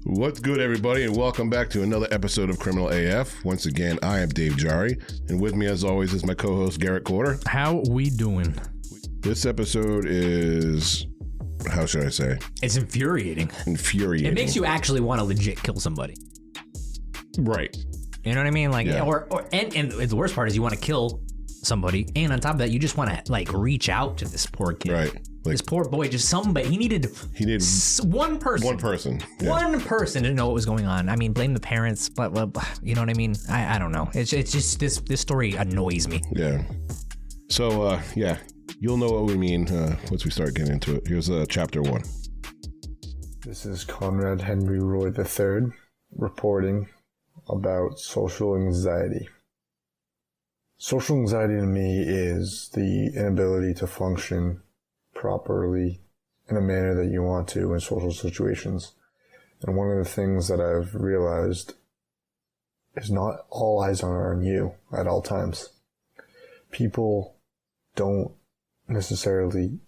What's good, everybody, and welcome back to another episode of Criminal AF. Once again, I am Dave Jari, and with me, as always, is my co-host, Garrett Corder. How we doing? This episode is, how should I say? It's infuriating. Infuriating. It makes you actually want to legit kill somebody. Right. You know what I mean? Like, Yeah. And the worst part is you want to kill somebody, and on top of that, you just want to like reach out to this poor kid. Right. Like, this poor boy, just somebody. He needed one person. One person. Yeah. One person to know what was going on. I mean, blame the parents, but you know what I mean? I don't know. It's just this story annoys me. Yeah. So, you'll know what we mean once we start getting into it. Here's chapter 1. This is Conrad Henry Roy III reporting about social anxiety. Social anxiety to me is the inability to function properly in a manner that you want to in social situations. And one of the things that I've realized is not all eyes are on you at all times. People don't necessarily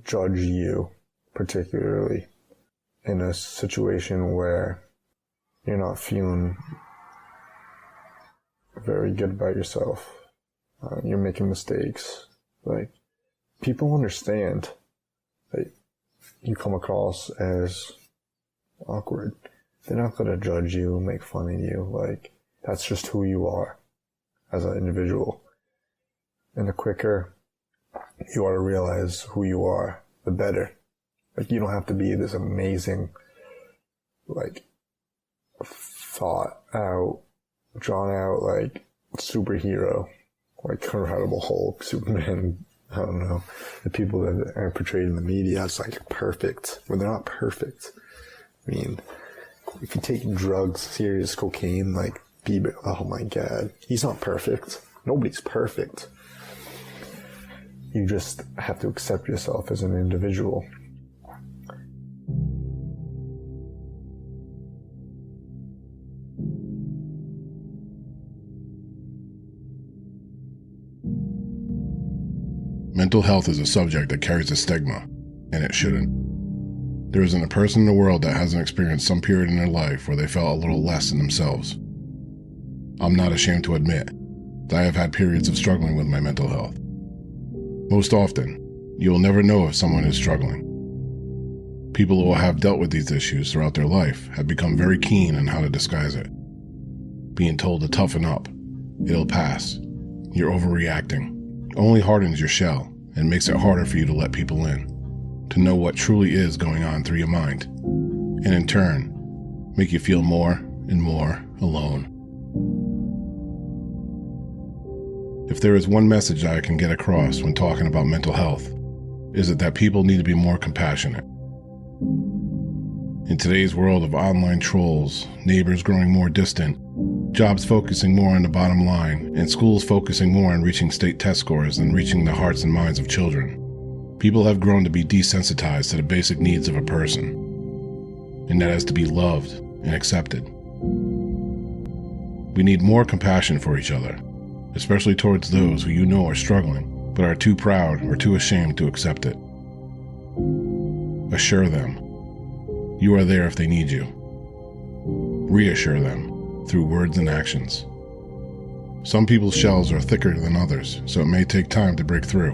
judge you, particularly in a situation where you're not feeling very good about yourself. You're making mistakes. Like, people understand that you come across as awkward. They're not going to judge you, make fun of you. Like, that's just who you are as an individual. And the quicker you are to realize who you are, the better. Like, you don't have to be this amazing, like, thought out, drawn out, like, superhero, like Incredible Hulk, Superman, I don't know, the people that are portrayed in the media as like perfect, when they're not perfect. I mean, if you take drugs, serious cocaine, like Bieber, oh my God, he's not perfect. Nobody's perfect. You just have to accept yourself as an individual. Mental health is a subject that carries a stigma, and it shouldn't. There isn't a person in the world that hasn't experienced some period in their life where they felt a little less than themselves. I'm not ashamed to admit that I have had periods of struggling with my mental health. Most often, you will never know if someone is struggling. People who have dealt with these issues throughout their life have become very keen on how to disguise it. Being told to toughen up, it'll pass, you're overreacting, only hardens your shell and makes it harder for you to let people in, to know what truly is going on through your mind, and in turn, make you feel more and more alone. If there is one message that I can get across when talking about mental health, is it that people need to be more compassionate. In today's world of online trolls, neighbors growing more distant, jobs focusing more on the bottom line, and schools focusing more on reaching state test scores than reaching the hearts and minds of children, people have grown to be desensitized to the basic needs of a person, and that is to be loved and accepted. We need more compassion for each other, especially towards those who you know are struggling, but are too proud or too ashamed to accept it. Assure them you are there if they need you. Reassure them through words and actions. Some people's shells are thicker than others, so it may take time to break through,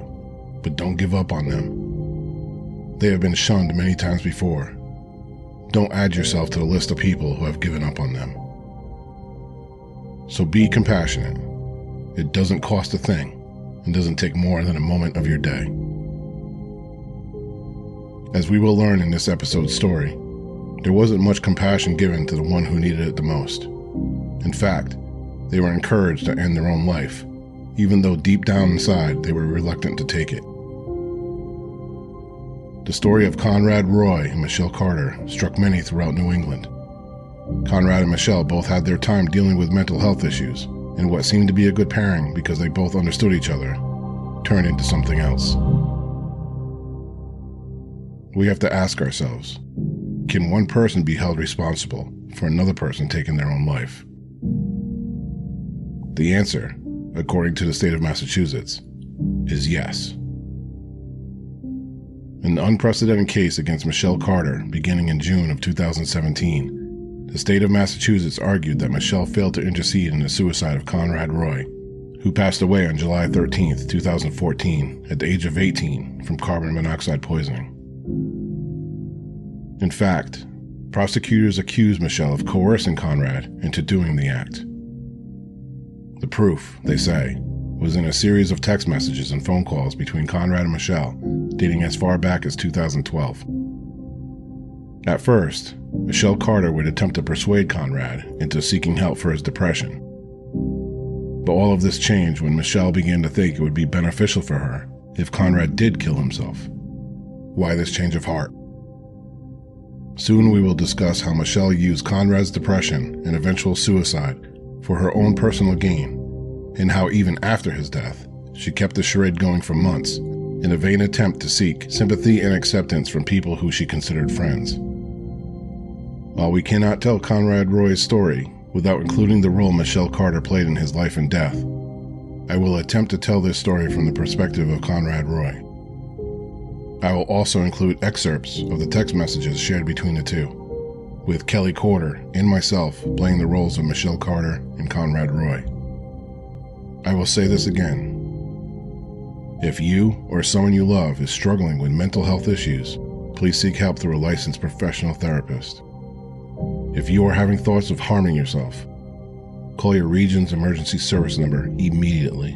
but don't give up on them. They have been shunned many times before. Don't add yourself to the list of people who have given up on them. So be compassionate. It doesn't cost a thing, and doesn't take more than a moment of your day. As we will learn in this episode's story, there wasn't much compassion given to the one who needed it the most. In fact, they were encouraged to end their own life, even though deep down inside they were reluctant to take it. The story of Conrad Roy and Michelle Carter struck many throughout New England. Conrad and Michelle both had their time dealing with mental health issues, and what seemed to be a good pairing because they both understood each other turned into something else. We have to ask ourselves, can one person be held responsible for another person taking their own life? The answer, according to the state of Massachusetts, is yes. In the unprecedented case against Michelle Carter beginning in June of 2017, the state of Massachusetts argued that Michelle failed to intercede in the suicide of Conrad Roy, who passed away on July 13, 2014, at the age of 18 from carbon monoxide poisoning. In fact, prosecutors accused Michelle of coercing Conrad into doing the act. The proof, they say, was in a series of text messages and phone calls between Conrad and Michelle, dating as far back as 2012. At first, Michelle Carter would attempt to persuade Conrad into seeking help for his depression. But all of this changed when Michelle began to think it would be beneficial for her if Conrad did kill himself. Why this change of heart? Soon we will discuss how Michelle used Conrad's depression and eventual suicide for her own personal gain, and how even after his death, she kept the charade going for months in a vain attempt to seek sympathy and acceptance from people who she considered friends. While we cannot tell Conrad Roy's story without including the role Michelle Carter played in his life and death, I will attempt to tell this story from the perspective of Conrad Roy. I will also include excerpts of the text messages shared between the two, with Kelly Corder and myself playing the roles of Michelle Carter and Conrad Roy. I will say this again. If you or someone you love is struggling with mental health issues, please seek help through a licensed professional therapist. If you are having thoughts of harming yourself, call your region's emergency service number immediately.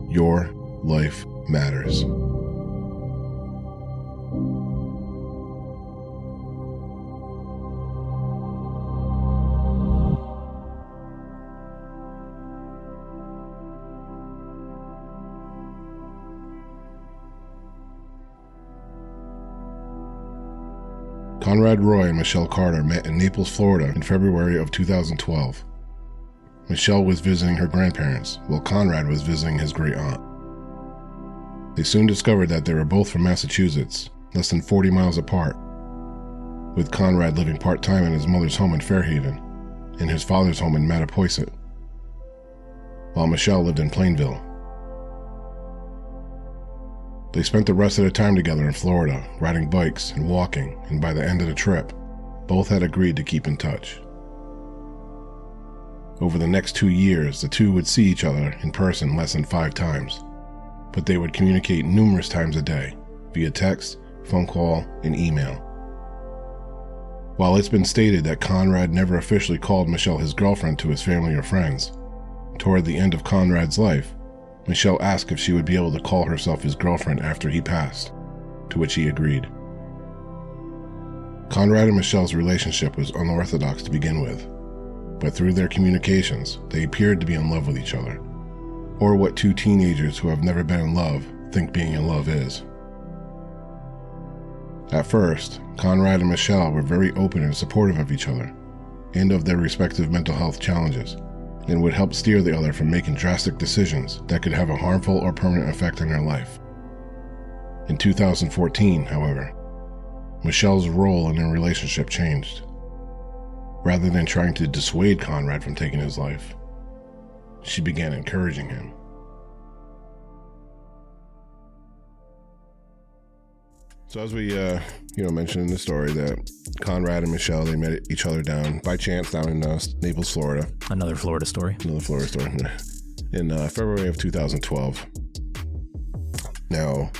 Your life matters. Conrad Roy and Michelle Carter met in Naples, Florida in February of 2012. Michelle was visiting her grandparents, while Conrad was visiting his great aunt. They soon discovered that they were both from Massachusetts, less than 40 miles apart, with Conrad living part-time in his mother's home in Fairhaven and his father's home in Mattapoisett, while Michelle lived in Plainville. They spent the rest of their time together in Florida, riding bikes and walking, and by the end of the trip, both had agreed to keep in touch. Over the next 2 years, the two would see each other in person less than 5 times, but they would communicate numerous times a day, via text, phone call, and email. While it's been stated that Conrad never officially called Michelle his girlfriend to his family or friends, toward the end of Conrad's life, Michelle asked if she would be able to call herself his girlfriend after he passed, to which he agreed. Conrad and Michelle's relationship was unorthodox to begin with, but through their communications, they appeared to be in love with each other, or what two teenagers who have never been in love think being in love is. At first, Conrad and Michelle were very open and supportive of each other, and of their respective mental health challenges, and would help steer the other from making drastic decisions that could have a harmful or permanent effect on their life. In 2014, however, Michelle's role in their relationship changed. Rather than trying to dissuade Conrad from taking his life, she began encouraging him. So as we mentioned in the story, that Conrad and Michelle, they met each other down by chance down in Naples, Florida. Another Florida story. In February of 2012. Now,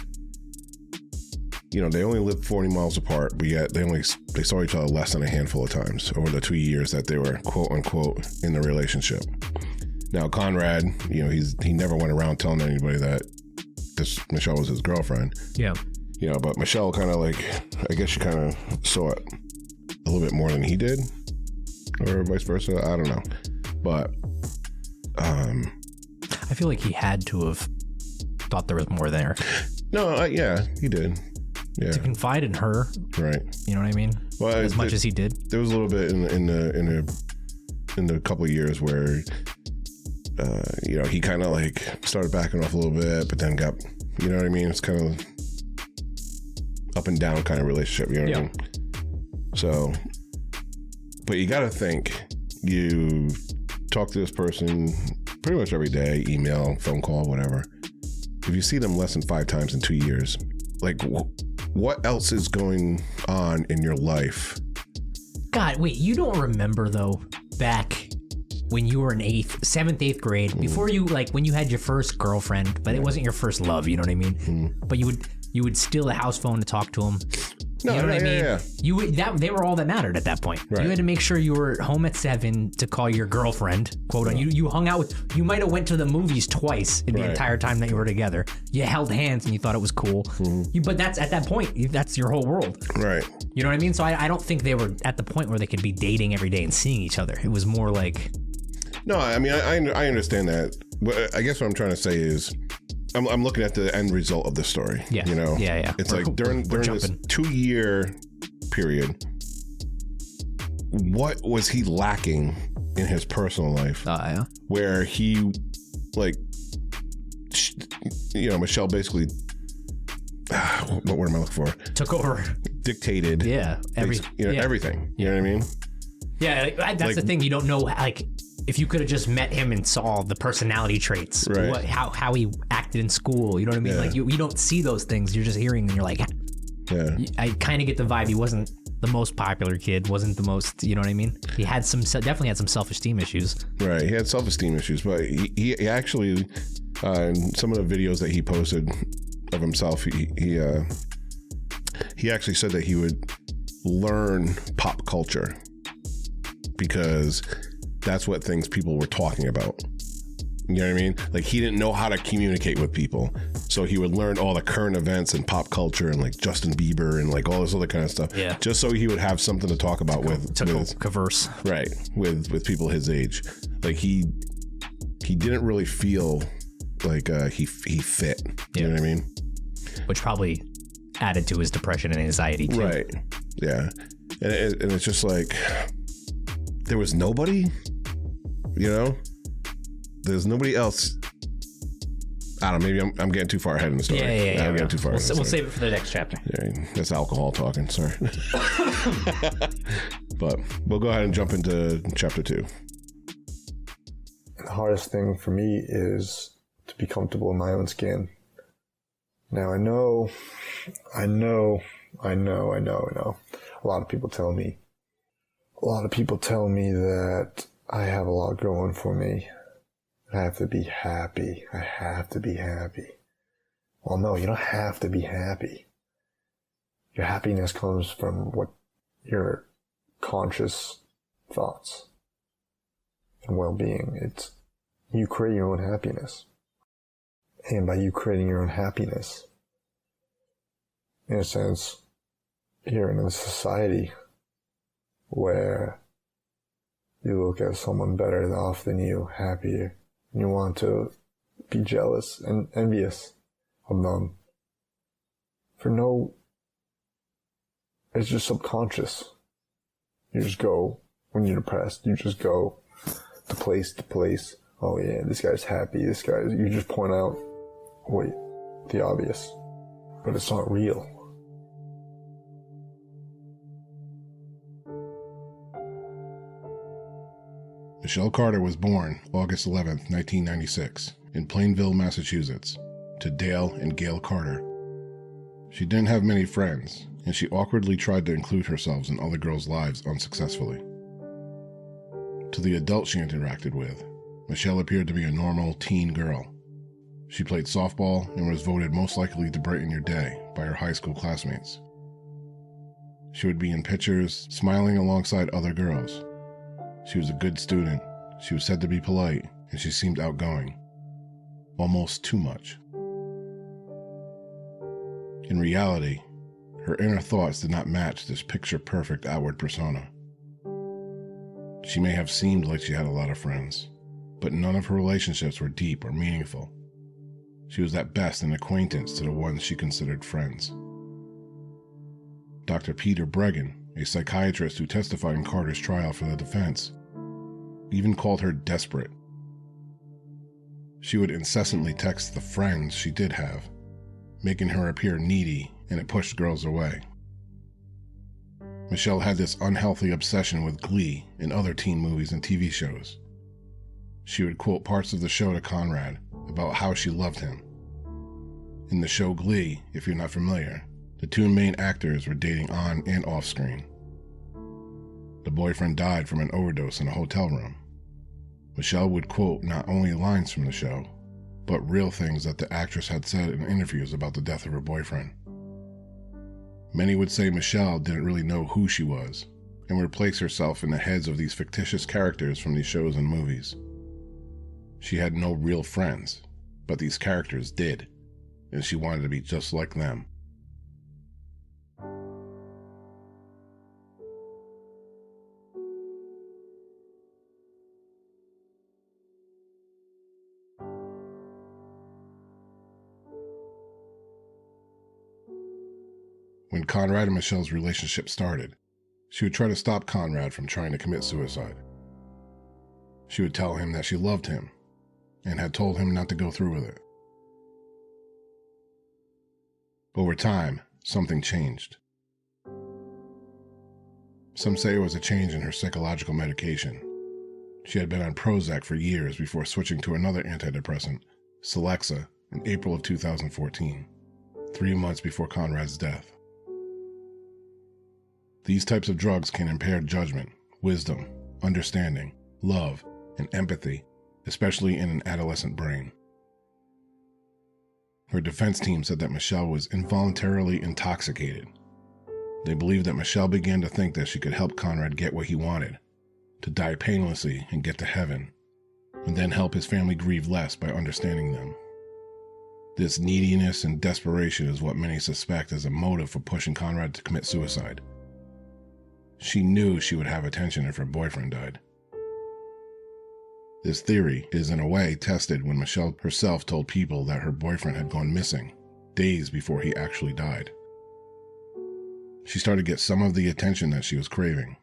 they only lived 40 miles apart, but yet they saw each other less than a handful of times over the 2 years that they were quote unquote in the relationship. Now, Conrad, he never went around telling anybody that Michelle was his girlfriend. Yeah. But Michelle kind of I guess she kind of saw it a little bit more than he did, or vice versa. I don't know. But, I feel like he had to have thought there was more there. No, yeah, he did. Yeah. To confide in her. Right. You know what I mean? Well, as much as he did. There was a little bit in the couple of years where, he kind of started backing off a little bit, but then got, you know what I mean? It's kind of up and down kind of relationship, you know what I mean? So, but you got to think, you talk to this person pretty much every day, email, phone call, whatever. If you see them less than 5 times in 2 years, what else is going on in your life Scott, wait, you don't remember though back when you were in 7th, 8th grade, before you, like, when you had your first girlfriend, but it wasn't your first love, you know what I mean? But you would steal the house phone to talk to him. No, you know what I mean? Yeah. You would, they were all that mattered at that point. Right. You had to make sure you were home at 7 to call your girlfriend, quote on. You hung out with, you might have went to the movies twice in the entire time that you were together. You held hands and you thought it was cool. But that's, at that point, that's your whole world. Right. You know what I mean? So I don't think they were at the point where they could be dating every day and seeing each other. It was more like... No, I mean, I understand that. But I guess what I'm trying to say is, I'm looking at the end result of the story. Yeah. You know? Yeah. It's like during this 2-year period, what was he lacking in his personal life? Where he, like, you know, Michelle basically, what word am I looking for? Took over. Dictated. Yeah. Everything. You know what I mean? Yeah, that's like, the thing. You don't know, like, if you could have just met him and saw the personality traits, right. how he acted in school, you know what I mean? Like, you don't see those things. You're just hearing and you're like, I kind of get the vibe. He wasn't the most popular kid, wasn't the most, you know what I mean? He had definitely had some self-esteem issues. Right, he had self-esteem issues, but he actually, in some of the videos that he posted of himself, he actually said that he would learn pop culture because that's what things people were talking about. You know what I mean? Like, he didn't know how to communicate with people, so he would learn all the current events and pop culture and, like, Justin Bieber and, like, all this other kind of stuff. Yeah. Just so he would have something to talk about converse. Right. With people his age. Like, he didn't really feel like he fit. You know what I mean? Which probably added to his depression and anxiety too. Right. Yeah. And it's just like, there was nobody, you know? There's nobody else. I don't know, maybe I'm getting too far ahead in the story. Yeah. I'm getting too far ahead. We'll save it for the next chapter. Yeah, that's alcohol talking, sorry. But we'll go ahead and jump into chapter 2. The hardest thing for me is to be comfortable in my own skin. Now, I know. A lot of people tell me that I have a lot going for me. I have to be happy. Well, no, you don't have to be happy. Your happiness comes from what your conscious thoughts and well-being. It's you create your own happiness. And by you creating your own happiness, in a sense, you're in a society where you look at someone better off than you, happier, and you want to be jealous and envious of them. It's just subconscious. You just go, when you're depressed, you just go to place to place. Oh yeah, this guy's happy, you just point out, the obvious. But it's not real. Michelle Carter was born August 11th, 1996, in Plainville, Massachusetts, to Dale and Gail Carter. She didn't have many friends, and she awkwardly tried to include herself in other girls' lives unsuccessfully. To the adults she interacted with, Michelle appeared to be a normal teen girl. She played softball and was voted most likely to brighten your day by her high school classmates. She would be in pictures, smiling alongside other girls. She was a good student, she was said to be polite, and she seemed outgoing. Almost too much. In reality, her inner thoughts did not match this picture-perfect outward persona. She may have seemed like she had a lot of friends, but none of her relationships were deep or meaningful. She was at best an acquaintance to the ones she considered friends. Dr. Peter Bregan, a psychiatrist who testified in Carter's trial for the defense, even called her desperate. She would incessantly text the friends she did have, making her appear needy, and it pushed girls away. Michelle had this unhealthy obsession with Glee and other teen movies and TV shows. She would quote parts of the show to Conrad about how she loved him. In the show Glee, if you're not familiar, the two main actors were dating on and off screen. The boyfriend died from an overdose in a hotel room. Michelle would quote not only lines from the show, but real things that the actress had said in interviews about the death of her boyfriend. Many would say Michelle didn't really know who she was and would place herself in the heads of these fictitious characters from these shows and movies. She had no real friends, but these characters did, and she wanted to be just like them. When Conrad and Michelle's relationship started, she would try to stop Conrad from trying to commit suicide. She would tell him that she loved him and had told him not to go through with it. Over time, something changed. Some say it was a change in her psychological medication. She had been on Prozac for years before switching to another antidepressant, Celexa, in April of 2014, 3 months before Conrad's death. These types of drugs can impair judgment, wisdom, understanding, love, and empathy, especially in an adolescent brain. Her defense team said that Michelle was involuntarily intoxicated. They believed that Michelle began to think that she could help Conrad get what he wanted, to die painlessly and get to heaven, and then help his family grieve less by understanding them. This neediness and desperation is what many suspect as a motive for pushing Conrad to commit suicide. She knew she would have attention if her boyfriend died. This theory is in a way tested when Michelle herself told people that her boyfriend had gone missing days before he actually died. She started to get some of the attention that she was craving.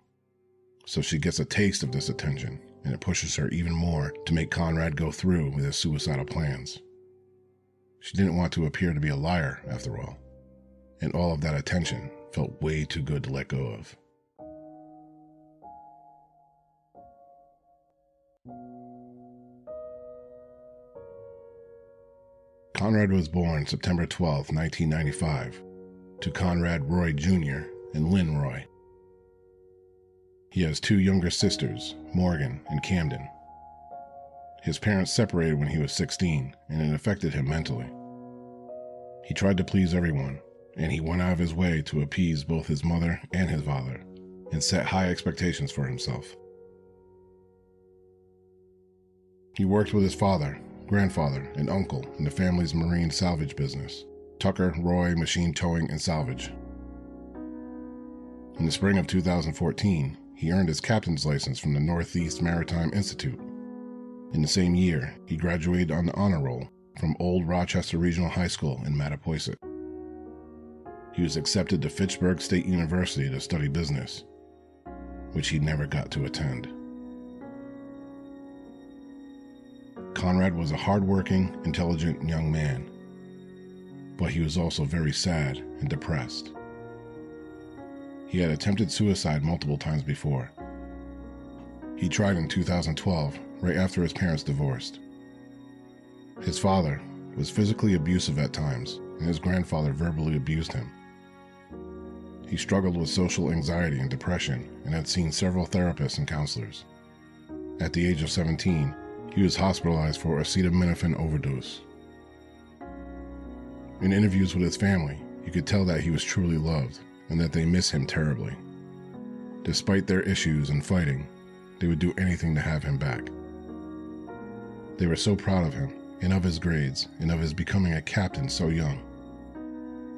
So she gets a taste of this attention, and it pushes her even more to make Conrad go through with his suicidal plans. She didn't want to appear to be a liar, after all, and all of that attention felt way too good to let go of. Conrad was born September 12, 1995, to Conrad Roy Jr. and Lynn Roy. He has 2 younger sisters, Morgan and Camden. His parents separated when he was 16, and it affected him mentally. He tried to please everyone, and he went out of his way to appease both his mother and his father, and set high expectations for himself. He worked with his father, grandfather, and uncle in the family's marine salvage business, Tucker Roy Machine Towing and Salvage. In the spring of 2014, he earned his captain's license from the Northeast Maritime Institute. In the same year, he graduated on the honor roll from Old Rochester Regional High School in Mattapoisett. He was accepted to Fitchburg State University to study business, which he never got to attend. Conrad was a hardworking, intelligent young man, but he was also very sad and depressed. He had attempted suicide multiple times before. He tried in 2012, right after his parents divorced. His father was physically abusive at times, and his grandfather verbally abused him. He struggled with social anxiety and depression and had seen several therapists and counselors. At the age of 17, he was hospitalized for acetaminophen overdose. In interviews with his family, you could tell that he was truly loved and that they miss him terribly. Despite their issues and fighting, they would do anything to have him back. They were so proud of him, and of his grades, and of his becoming a captain so young.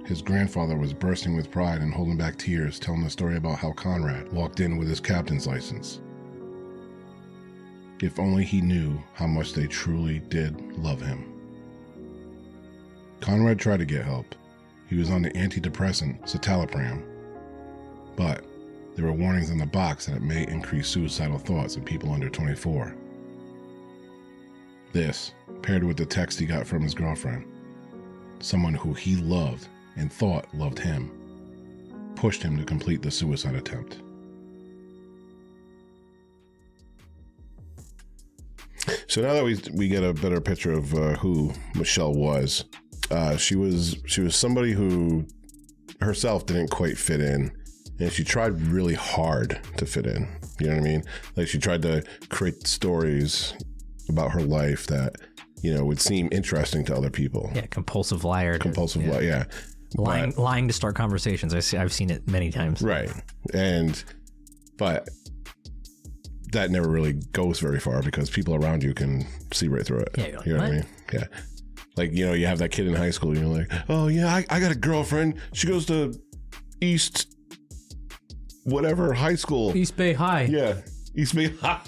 His grandfather was bursting with pride and holding back tears, telling the story about how Conrad walked in with his captain's license. If only he knew how much they truly did love him. Conrad tried to get help. He was on the antidepressant citalopram, but there were warnings in the box that it may increase suicidal thoughts in people under 24. This, paired with the text he got from his girlfriend, someone who he loved and thought loved him, pushed him to complete the suicide attempt. So now that we get a better picture of who Michelle was, she was somebody who herself didn't quite fit in. and she tried really hard to fit in. You know what I mean? Like she tried to create stories about her life that, you know, would seem interesting to other people. Yeah, compulsive liar. Liar, yeah. Lying to start conversations. I've seen it many times. Right. But that never really goes very far because people around you can see right through it. Yeah, you're like, you know what? I mean? Yeah. Like, you know, you have that kid in high school and you're like, oh yeah, I got a girlfriend. She goes to East whatever high school. East Bay High. Yeah. East Bay High.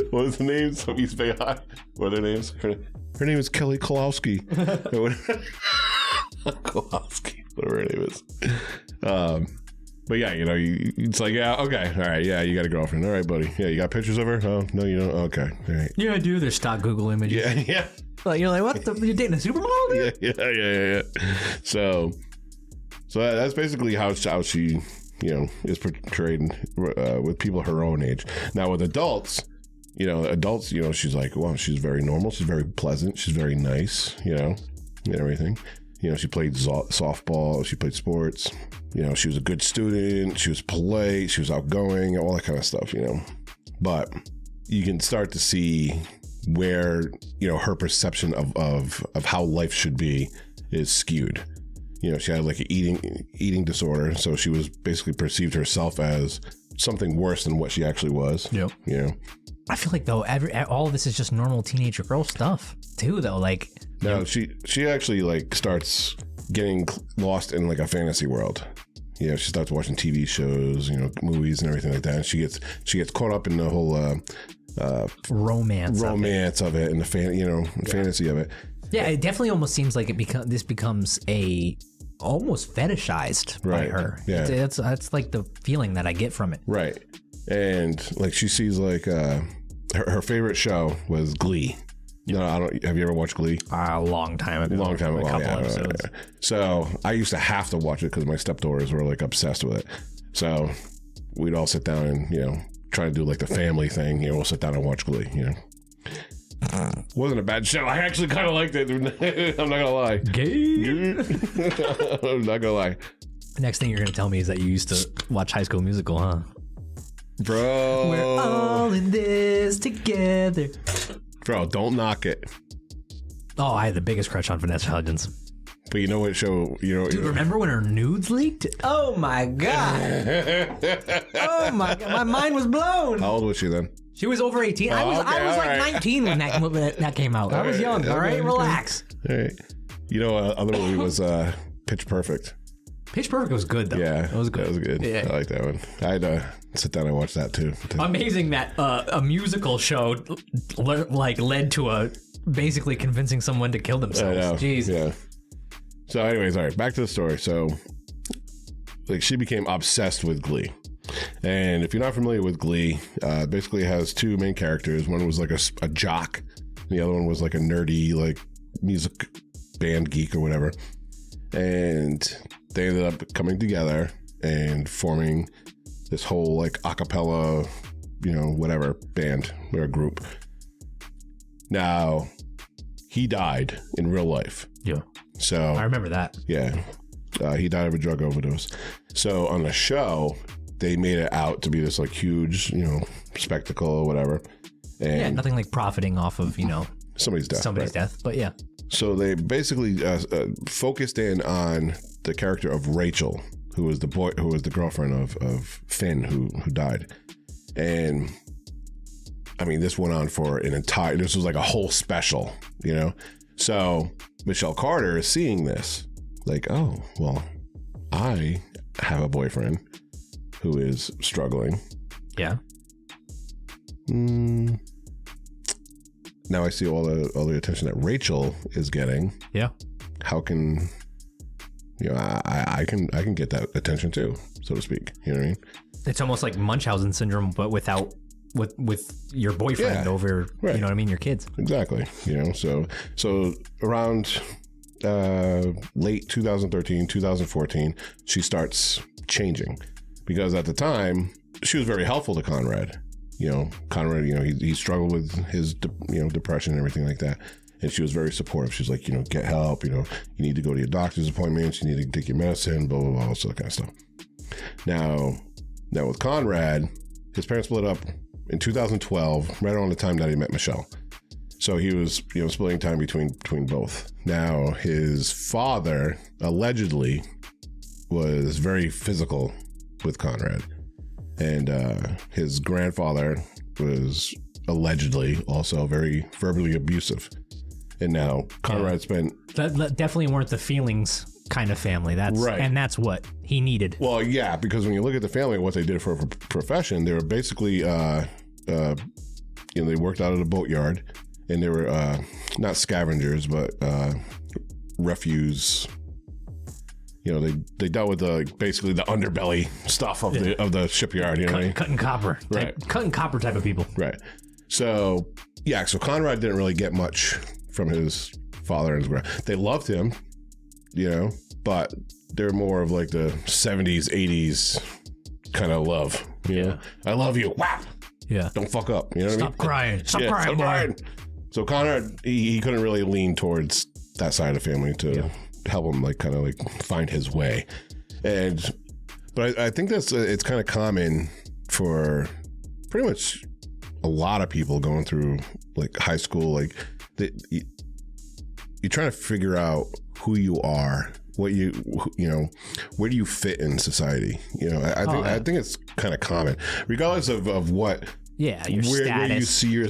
What was the names of East Bay High? What are their names? Her name is Kelly Kowalski. Kowalski, whatever her name is. But yeah, you know, it's like, yeah, okay, all right, yeah, you got a girlfriend. All right, buddy. Yeah, you got pictures of her? Oh, no, you don't? Okay, all right. Yeah, I do. There's stock Google images. Yeah. Like, you're like, what? You're dating a supermodel? Yeah. So that's basically how she, you know, is portrayed with people her own age. Now with adults, you know, she's like, well, she's very normal. She's very pleasant. She's very nice, you know, and everything. You know, she played softball. She played sports. You know, she was a good student. She was polite. She was outgoing, all that kind of stuff, you know. But you can start to see where, you know, her perception of how life should be is skewed. You know, she had like an eating disorder. So she was basically perceived herself as something worse than what she actually was. Yep. You know. I feel like though all of this is just normal teenager girl stuff too though. Like no, she actually like starts getting lost in like a fantasy world. You know, she starts watching TV shows, you know, movies and everything like that. And she gets caught up in the whole romance of it and the fantasy of it. Yeah, it definitely almost seems like this becomes a almost fetishized by her. Yeah, that's like the feeling that I get from it. Right. And like she sees like her favorite show was Glee. No, I don't. Have you ever watched Glee? A long time ago. A couple episodes. Yeah. So I used to have to watch it because my stepdaughters were like obsessed with it. So we'd all sit down and, you know, try to do like the family thing. You know, we'll sit down and watch Glee. You know, wasn't a bad show. I actually kind of liked it. I'm not gonna lie. I'm not gonna lie. The next thing you're gonna tell me is that you used to watch High School Musical, huh? Bro, we're all in this together. Bro, don't knock it. Oh, I had the biggest crush on Vanessa Hudgens. But you know what show? Dude, remember when her nudes leaked? Oh my god! Oh my god, my mind was blown. How old was she then? She was over 18. I was like 19 when that came out. I was young. All right, relax. All right. You know, other movie was Pitch Perfect. Pitch Perfect was good though. Yeah, it was good. That was good. Yeah. I like that one. I had to sit down and watch that too. Amazing that a musical show led to basically convincing someone to kill themselves. I know. Jeez. Yeah. So, anyways, all right. Back to the story. So, like, she became obsessed with Glee. And if you're not familiar with Glee, basically it has two main characters. One was like a jock, and the other one was like a nerdy, like music band geek or whatever. And they ended up coming together and forming this whole like a cappella, you know, whatever band or group. Now, he died in real life. Yeah. So I remember that. Yeah. He died of a drug overdose. So on the show, they made it out to be this like huge, you know, spectacle or whatever. And yeah, nothing like profiting off of, you know, somebody's death. But yeah. So they basically focused in on the character of Rachel, who was the girlfriend of Finn, who died. And I mean, this went on for this was like a whole special, you know? So Michelle Carter is seeing this like, oh, well, I have a boyfriend who is struggling. Yeah. Now I see all the attention that Rachel is getting. Yeah. How can, you know, I can get that attention too, so to speak. You know what I mean? It's almost like Munchausen syndrome, but with your boyfriend over, right. You know what I mean, your kids. Exactly. You know, so around late 2013, 2014, she starts changing because at the time she was very helpful to Conrad. You know, Conrad, you know, he struggled with his, depression and everything like that. And she was very supportive. She's like, get help. You need to go to your doctor's appointments. You need to take your medicine, blah, blah, blah, all that kind of stuff. Now with Conrad, his parents split up in 2012, right around the time that he met Michelle. So he was, splitting time between both. Now, his father allegedly was very physical with Conrad. And his grandfather was allegedly also very verbally abusive. And now Conrad spent... That definitely weren't the feelings kind of family. That's right. And that's what he needed. Well, yeah, because when you look at the family, what they did for a profession, they were basically, they worked out at a boatyard. And they were not scavengers, but refuse. They dealt with basically the underbelly stuff of the shipyard. Cutting copper, right? Cutting copper type of people, right? So so Conrad didn't really get much from his father and his grand. They loved him, but they're more of like the 70s, 80s kind of love. I love you. Wow. Yeah. Don't fuck up. You know what I mean? Crying. Stop crying. So Conrad, he couldn't really lean towards that side of the family to help him kind of find his way. But I think it's kind of common for pretty much a lot of people going through high school. You're trying to figure out who you are, what where do you fit in society? I think it's kind of common, regardless of what. Yeah, your status. Where you see your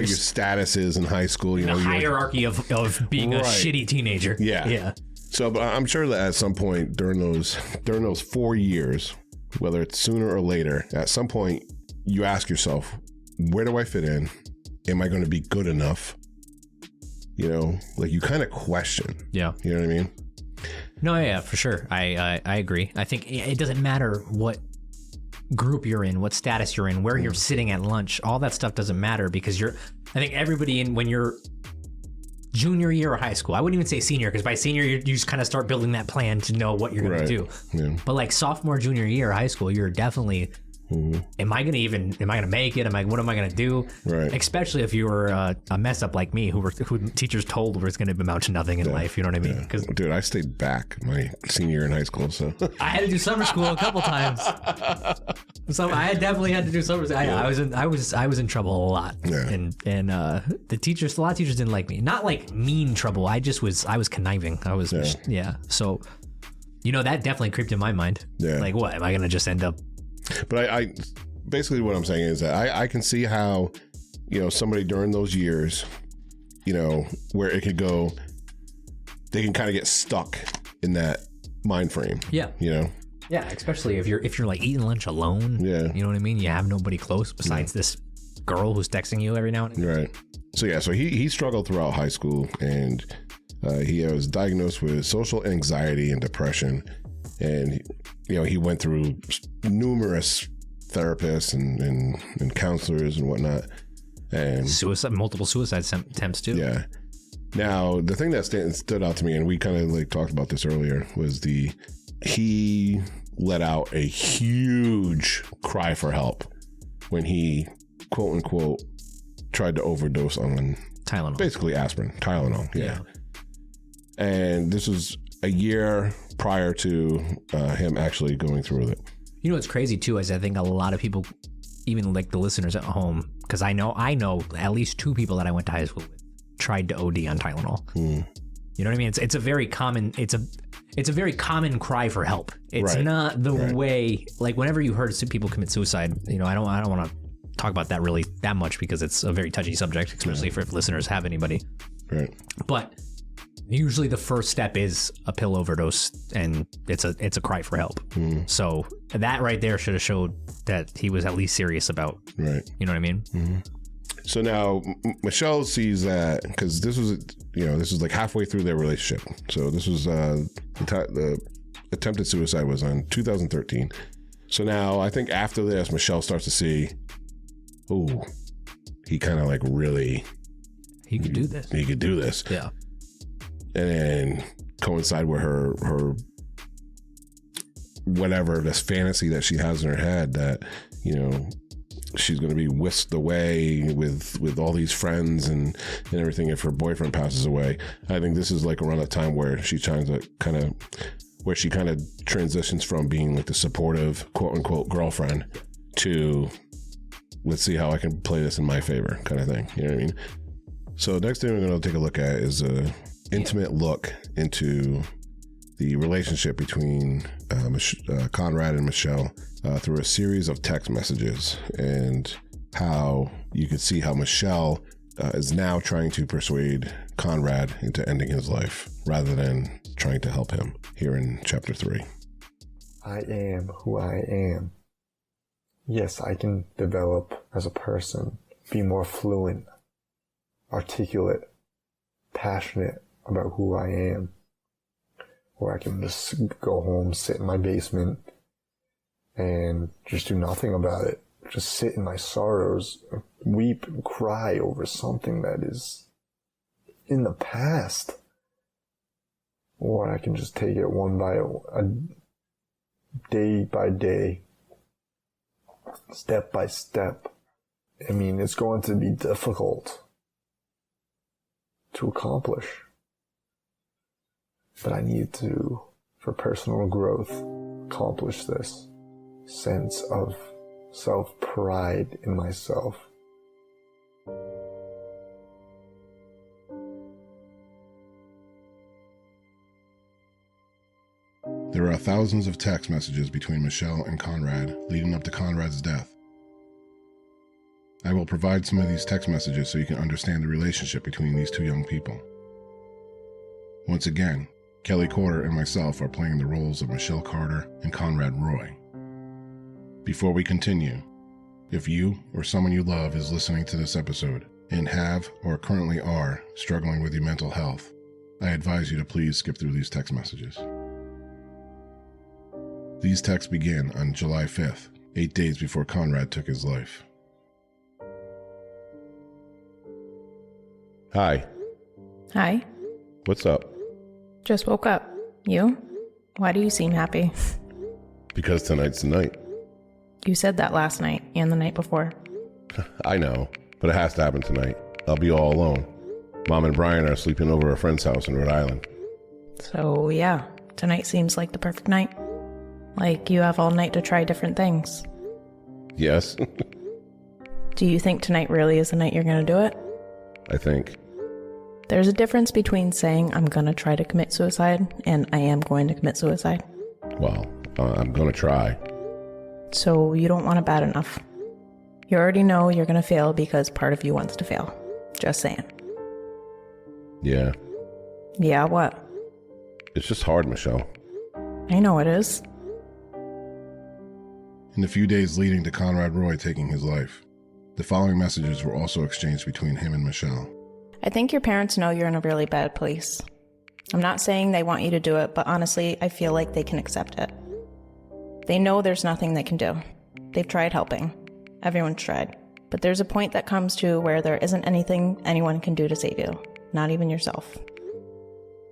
status is in high school. The hierarchy of being a shitty teenager. Yeah. So, but I'm sure that at some point during those 4 years, whether it's sooner or later, at some point you ask yourself, where do I fit in? Am I going to be good enough? You kind of question. Yeah. You know what I mean? No, yeah, for sure. I agree. I think it doesn't matter what group you're in, what status you're in, where you're sitting at lunch, all that stuff doesn't matter because I think everybody when you're junior year of high school, I wouldn't even say senior because by senior you just kind of start building that plan to know what you're going to do. Yeah. But sophomore, junior year of high school, you're definitely, am I going to make it? What am I going to do? Right. Especially if you were a mess up like me, who teachers told was going to amount to nothing in life. You know what I mean? Because dude, I stayed back my senior year in high school, so I had to do summer school a couple times. So I definitely had to do summer school. I was in trouble a lot, and the teachers, a lot of teachers didn't like me. Not mean trouble. I was conniving. I was So that definitely creeped in my mind. Yeah. What am I going to just end up? But I basically what I'm saying is that I can see how, somebody during those years, where it could go, they can kind of get stuck in that mind frame. Yeah. Yeah, especially if you're eating lunch alone. Yeah. You know what I mean? You have nobody close besides this girl who's texting you every now and then. Right. So he struggled throughout high school, and he was diagnosed with social anxiety and depression. And he went through numerous therapists and counselors and whatnot, and multiple suicide attempts too. Yeah. Now the thing that stood out to me, and we kind of talked about this earlier, was he let out a huge cry for help when he quote unquote tried to overdose on Tylenol, basically aspirin, Tylenol. Yeah. And this was a year prior to him actually going through with it. What's crazy too is I think a lot of people, even the listeners at home, because I know at least 2 people that I went to high school with tried to OD on Tylenol. You know what I mean? It's a very common cry for help. It's not the way whenever you heard people commit suicide. I don't want to talk about that really that much because it's a very touchy subject, especially if listeners have anybody. Right. But usually the first step is a pill overdose, and it's a cry for help. So that right there should have showed that he was at least serious about. Right. You know what I mean? Mm-hmm. So now Michelle sees that, because this was halfway through their relationship. So this was the attempted suicide was on 2013. So now I think after this, Michelle starts to see, he kind of really he could do this. He could do this. Yeah. And then coincide with her whatever, this fantasy that she has in her head that, she's going to be whisked away with all these friends and everything if her boyfriend passes away. I think this is like around a time where she kind of transitions from being like the supportive quote unquote girlfriend to let's see how I can play this in my favor kind of thing. You know what I mean? So next thing we're going to take a look at is a intimate look into the relationship between Conrad and Michelle through a series of text messages, and how you can see how Michelle is now trying to persuade Conrad into ending his life rather than trying to help him here in chapter 3. I am who I am. Yes, I can develop as a person, be more fluent, articulate, passionate about who I am. Or I can just go home, sit in my basement, and just do nothing about it. Just sit in my sorrows, weep and cry over something that is in the past. Or I can just take it day by day, step by step. I mean, it's going to be difficult to accomplish. But I need to, for personal growth, accomplish this sense of self-pride in myself. There are thousands of text messages between Michelle and Conrad leading up to Conrad's death. I will provide some of these text messages so you can understand the relationship between these two young people. Once again, Kelly Corder and myself are playing the roles of Michelle Carter and Conrad Roy. Before we continue, if you or someone you love is listening to this episode and have or currently are struggling with your mental health, I advise you to please skip through these text messages. These texts begin on July 5th, 8 days before Conrad took his life. Hi. Hi. What's up? Just woke up. You? Why do you seem happy? Because tonight's the night. You said that last night and the night before. I know, but it has to happen tonight. I'll be all alone. Mom and Brian are sleeping over at a friend's house in Rhode Island. So yeah, tonight seems like the perfect night. Like you have all night to try different things. Yes. Do you think tonight really is the night you're going to do it? I think. There's a difference between saying I'm going to try to commit suicide and I am going to commit suicide. Well, I'm going to try. So you don't want it bad enough. You already know you're going to fail because part of you wants to fail. Just saying. Yeah. Yeah, what? It's just hard, Michelle. I know it is. In the few days leading to Conrad Roy taking his life, the following messages were also exchanged between him and Michelle. I think your parents know you're in a really bad place. I'm not saying they want you to do it, but honestly, I feel like they can accept it. They know there's nothing they can do. They've tried helping. Everyone's tried. But there's a point that comes to where there isn't anything anyone can do to save you, not even yourself.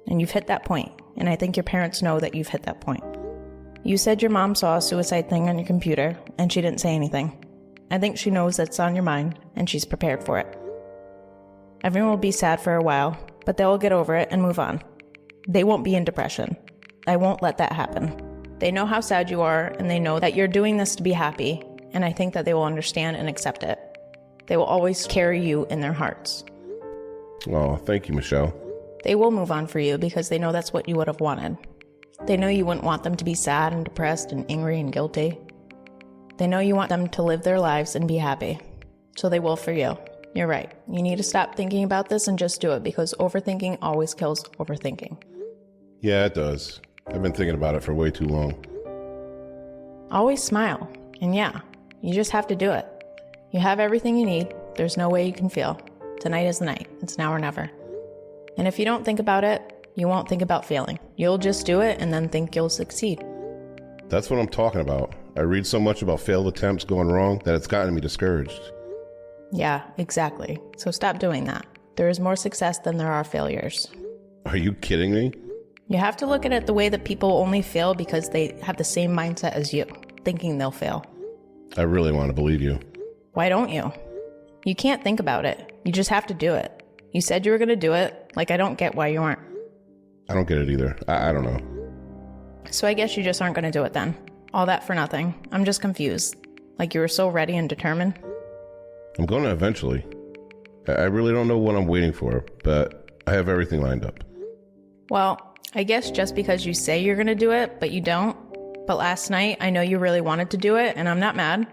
And you've hit that point, and I think your parents know that you've hit that point. You said your mom saw a suicide thing on your computer, and she didn't say anything. I think she knows that's on your mind, and she's prepared for it. Everyone will be sad for a while, but they'll get over it and move on. They won't be in depression. I won't let that happen. They know how sad you are, and they know that you're doing this to be happy, and I think that they will understand and accept it. They will always carry you in their hearts. Oh, thank you, Michelle. They will move on for you because they know that's what you would have wanted. They know you wouldn't want them to be sad and depressed and angry and guilty. They know you want them to live their lives and be happy. So they will for you. You're right. You need to stop thinking about this and just do it because overthinking always kills overthinking. Yeah, it does. I've been thinking about it for way too long. Always smile. And yeah, you just have to do it. You have everything you need. There's no way you can fail. Tonight is the night. It's now or never. And if you don't think about it, you won't think about failing. You'll just do it and then think you'll succeed. That's what I'm talking about. I read so much about failed attempts going wrong that it's gotten me discouraged. Yeah, exactly. So stop doing that. There is more success than there are failures. Are you kidding me? You have to look at it the way that people only fail because they have the same mindset as you, thinking they'll fail. I really want to believe you. Why don't you? You can't think about it. You just have to do it. You said you were going to do it. Like, I don't get why you aren't. I don't get it either. I don't know. So I guess you just aren't going to do it then. All that for nothing. I'm just confused. Like you were so ready and determined. I'm going to eventually. I really don't know what I'm waiting for, but I have everything lined up. Well, I guess just because you say you're going to do it, but you don't. But last night, I know you really wanted to do it, and I'm not mad.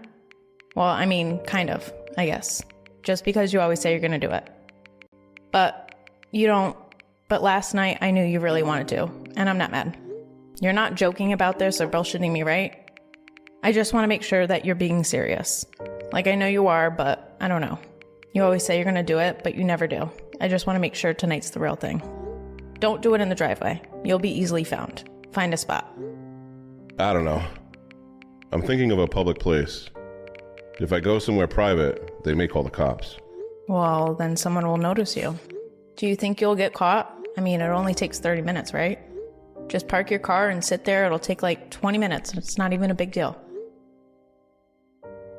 Well, I mean, kind of, I guess. Just because you always say you're going to do it. But you don't. But last night, I knew you really wanted to, and I'm not mad. You're not joking about this or bullshitting me, right? I just want to make sure that you're being serious. Like, I know you are, but I don't know. You always say you're going to do it, but you never do. I just want to make sure tonight's the real thing. Don't do it in the driveway. You'll be easily found. Find a spot. I don't know. I'm thinking of a public place. If I go somewhere private, they may call the cops. Well, then someone will notice you. Do you think you'll get caught? I mean, it only takes 30 minutes, right? Just park your car and sit there. It'll take like 20 minutes. It's not even a big deal.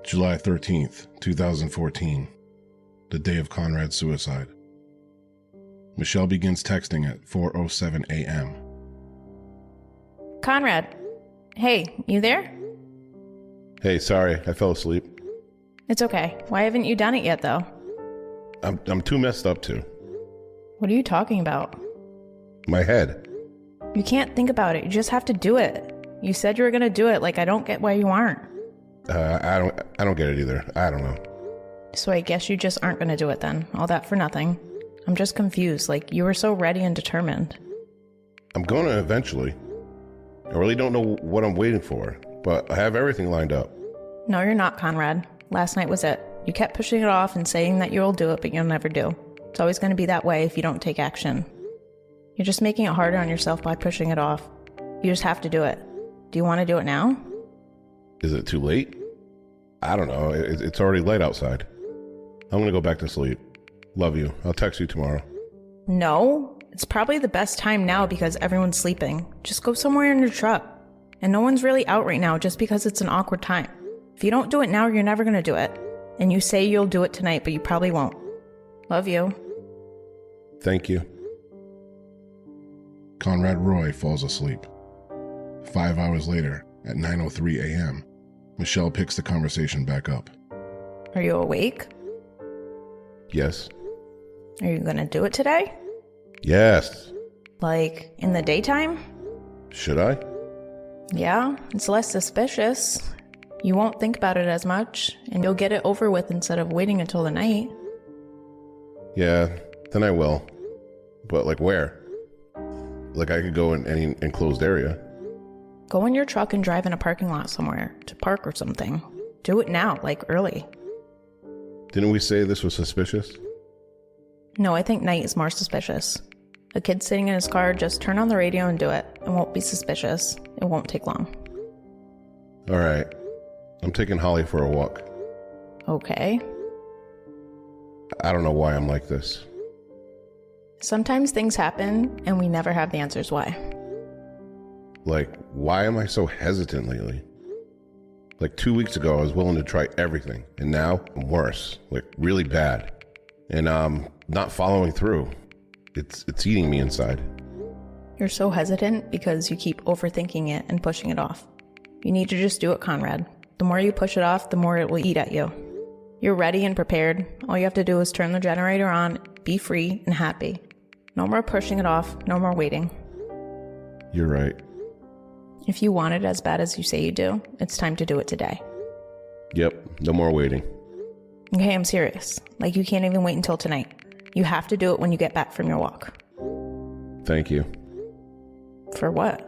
July 13th, 2014. The day of Conrad's suicide. Michelle begins texting at 4:07 a.m. Conrad. Hey, you there? Hey, sorry, I fell asleep. It's okay. Why haven't you done it yet, though? I'm too messed up to. What are you talking about? My head. You can't think about it. You just have to do it. You said you were going to do it. Like, I don't get why you aren't. I don't get it either. I don't know. So I guess you just aren't going to do it then. All that for nothing. I'm just confused. Like, you were so ready and determined. I'm going to eventually. I really don't know what I'm waiting for, but I have everything lined up. No, you're not, Conrad. Last night was it. You kept pushing it off and saying that you'll do it, but you'll never do. It's always going to be that way if you don't take action. You're just making it harder on yourself by pushing it off. You just have to do it. Do you want to do it now? Is it too late? I don't know. It's already late outside. I'm going to go back to sleep. Love you. I'll text you tomorrow. No. It's probably the best time now because everyone's sleeping. Just go somewhere in your truck. And no one's really out right now just because it's an awkward time. If you don't do it now, you're never going to do it. And you say you'll do it tonight, but you probably won't. Love you. Thank you. Conrad Roy falls asleep. 5 hours later, at 9:03 a.m., Michelle picks the conversation back up. Are you awake? Yes. Are you going to do it today? Yes. Like, in the daytime? Should I? Yeah, it's less suspicious. You won't think about it as much, and you'll get it over with instead of waiting until the night. Yeah, then I will. But like where? Like I could go in any enclosed area. Go in your truck and drive in a parking lot somewhere, to park or something. Do it now, like early. Didn't we say this was suspicious? No, I think night is more suspicious. A kid sitting in his car, just turn on the radio and do it. It won't be suspicious. It won't take long. All right. I'm taking Holly for a walk. Okay. I don't know why I'm like this. Sometimes things happen, and we never have the answers why. Like, why am I so hesitant lately? Like 2 weeks ago, I was willing to try everything, and now I'm worse, like really bad. And I'm not following through. It's eating me inside. You're so hesitant because you keep overthinking it and pushing it off. You need to just do it, Conrad. The more you push it off, the more it will eat at you. You're ready and prepared. All you have to do is turn the generator on, be free and happy. No more pushing it off, no more waiting. You're right. If you want it as bad as you say you do, it's time to do it today. Yep, no more waiting. Okay, I'm serious. Like, you can't even wait until tonight. You have to do it when you get back from your walk. Thank you. For what?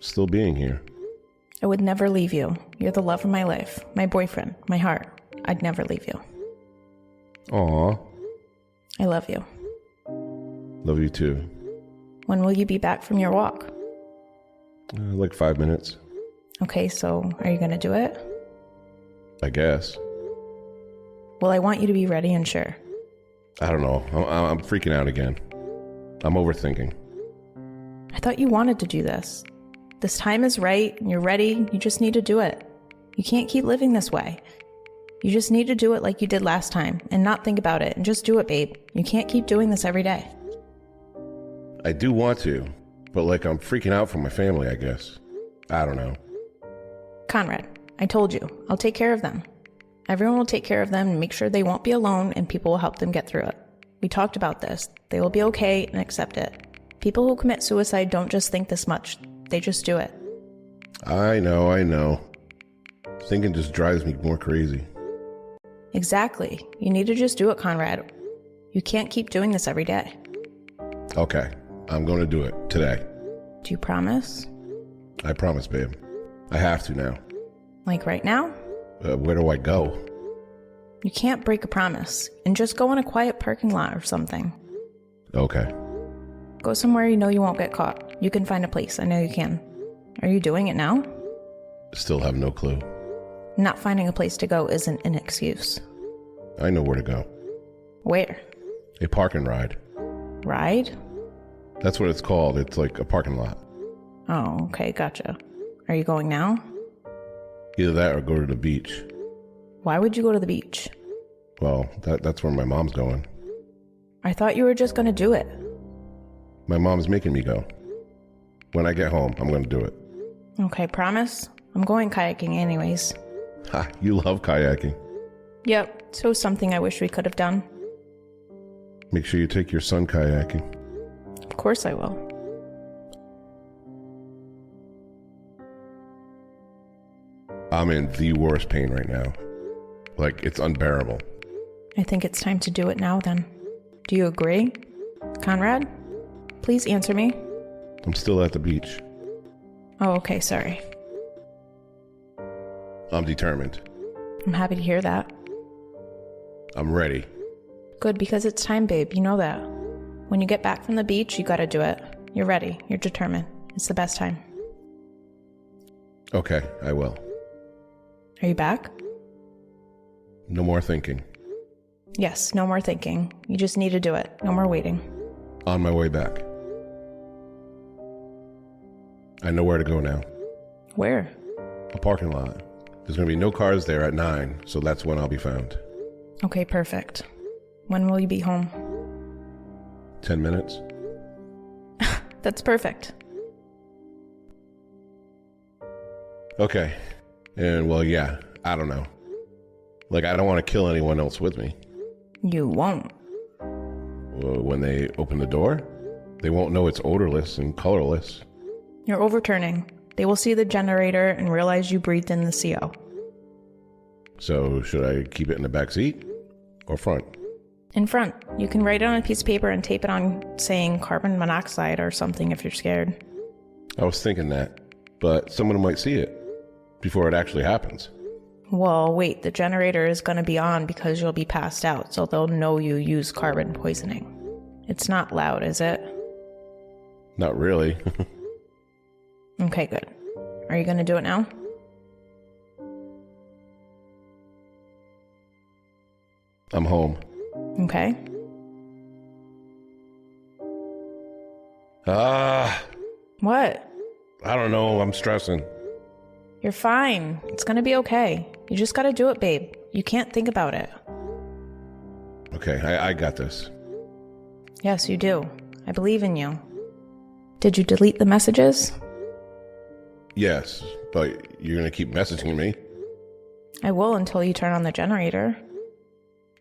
Still being here. I would never leave you. You're the love of my life, my boyfriend, my heart. I'd never leave you. Aw. I love you. Love you too. When will you be back from your walk? Like 5 minutes. Okay, so are you going to do it? I guess. Well, I want you to be ready and sure. I don't know. I'm freaking out again. I'm overthinking. I thought you wanted to do this. This time is right, and you're ready. You just need to do it. You can't keep living this way. You just need to do it like you did last time and not think about it and just do it, babe. You can't keep doing this every day. I do want to, but like I'm freaking out for my family, I guess. I don't know. Conrad, I told you, I'll take care of them. Everyone will take care of them and make sure they won't be alone, and people will help them get through it. We talked about this. They will be okay and accept it. People who commit suicide don't just think this much. They just do it. I know. Thinking just drives me more crazy. Exactly. You need to just do it, Conrad. You can't keep doing this every day. Okay, I'm going to do it today. Do you promise? I promise, babe. I have to now. Like right now? Where do I go? You can't break a promise. And just go in a quiet parking lot or something. Okay. Go somewhere you know you won't get caught. You can find a place. I know you can. Are you doing it now? Still have no clue. Not finding a place to go isn't an excuse. I know where to go. Where? A park and ride. Ride? That's what it's called. It's like a parking lot. Oh, okay, gotcha. Are you going now? Either that or go to the beach. Why would you go to the beach? Well, that's where my mom's going. I thought you were just gonna do it. My mom's making me go. When I get home, I'm going to do it. Okay, promise? I'm going kayaking anyways. Ha, you love kayaking. Yep, so something I wish we could have done. Make sure you take your son kayaking. Of course I will. I'm in the worst pain right now. Like, it's unbearable. I think it's time to do it now then. Do you agree? Conrad? Please answer me. I'm still at the beach. Oh, okay, sorry. I'm determined. I'm happy to hear that. I'm ready. Good, because it's time, babe. You know that. When you get back from the beach, you gotta do it. You're ready. You're determined. It's the best time. Okay, I will. Are you back? No more thinking. Yes, no more thinking. You just need to do it. No more waiting. On my way back. I know where to go now. Where? A parking lot. There's going to be no cars there at 9, so that's when I'll be found. Okay, perfect. When will you be home? 10 minutes? That's perfect. Okay. And, well, yeah, I don't know. Like, I don't want to kill anyone else with me. You won't. Well, when they open the door, they won't know it's odorless and colorless. You're overturning. They will see the generator and realize you breathed in the CO. So, should I keep it in the back seat or front? In front. You can write it on a piece of paper and tape it on, saying carbon monoxide or something if you're scared. I was thinking that, but someone might see it before it actually happens. Well, wait, the generator is going to be on because you'll be passed out, so they'll know you use carbon poisoning. It's not loud, is it? Not really. Okay, good. Are you going to do it now? I'm home. Okay. What? I don't know. I'm stressing. You're fine. It's going to be okay. You just got to do it, babe. You can't think about it. Okay, I got this. Yes, you do. I believe in you. Did you delete the messages? Yes, but you're going to keep messaging me. I will until you turn on the generator.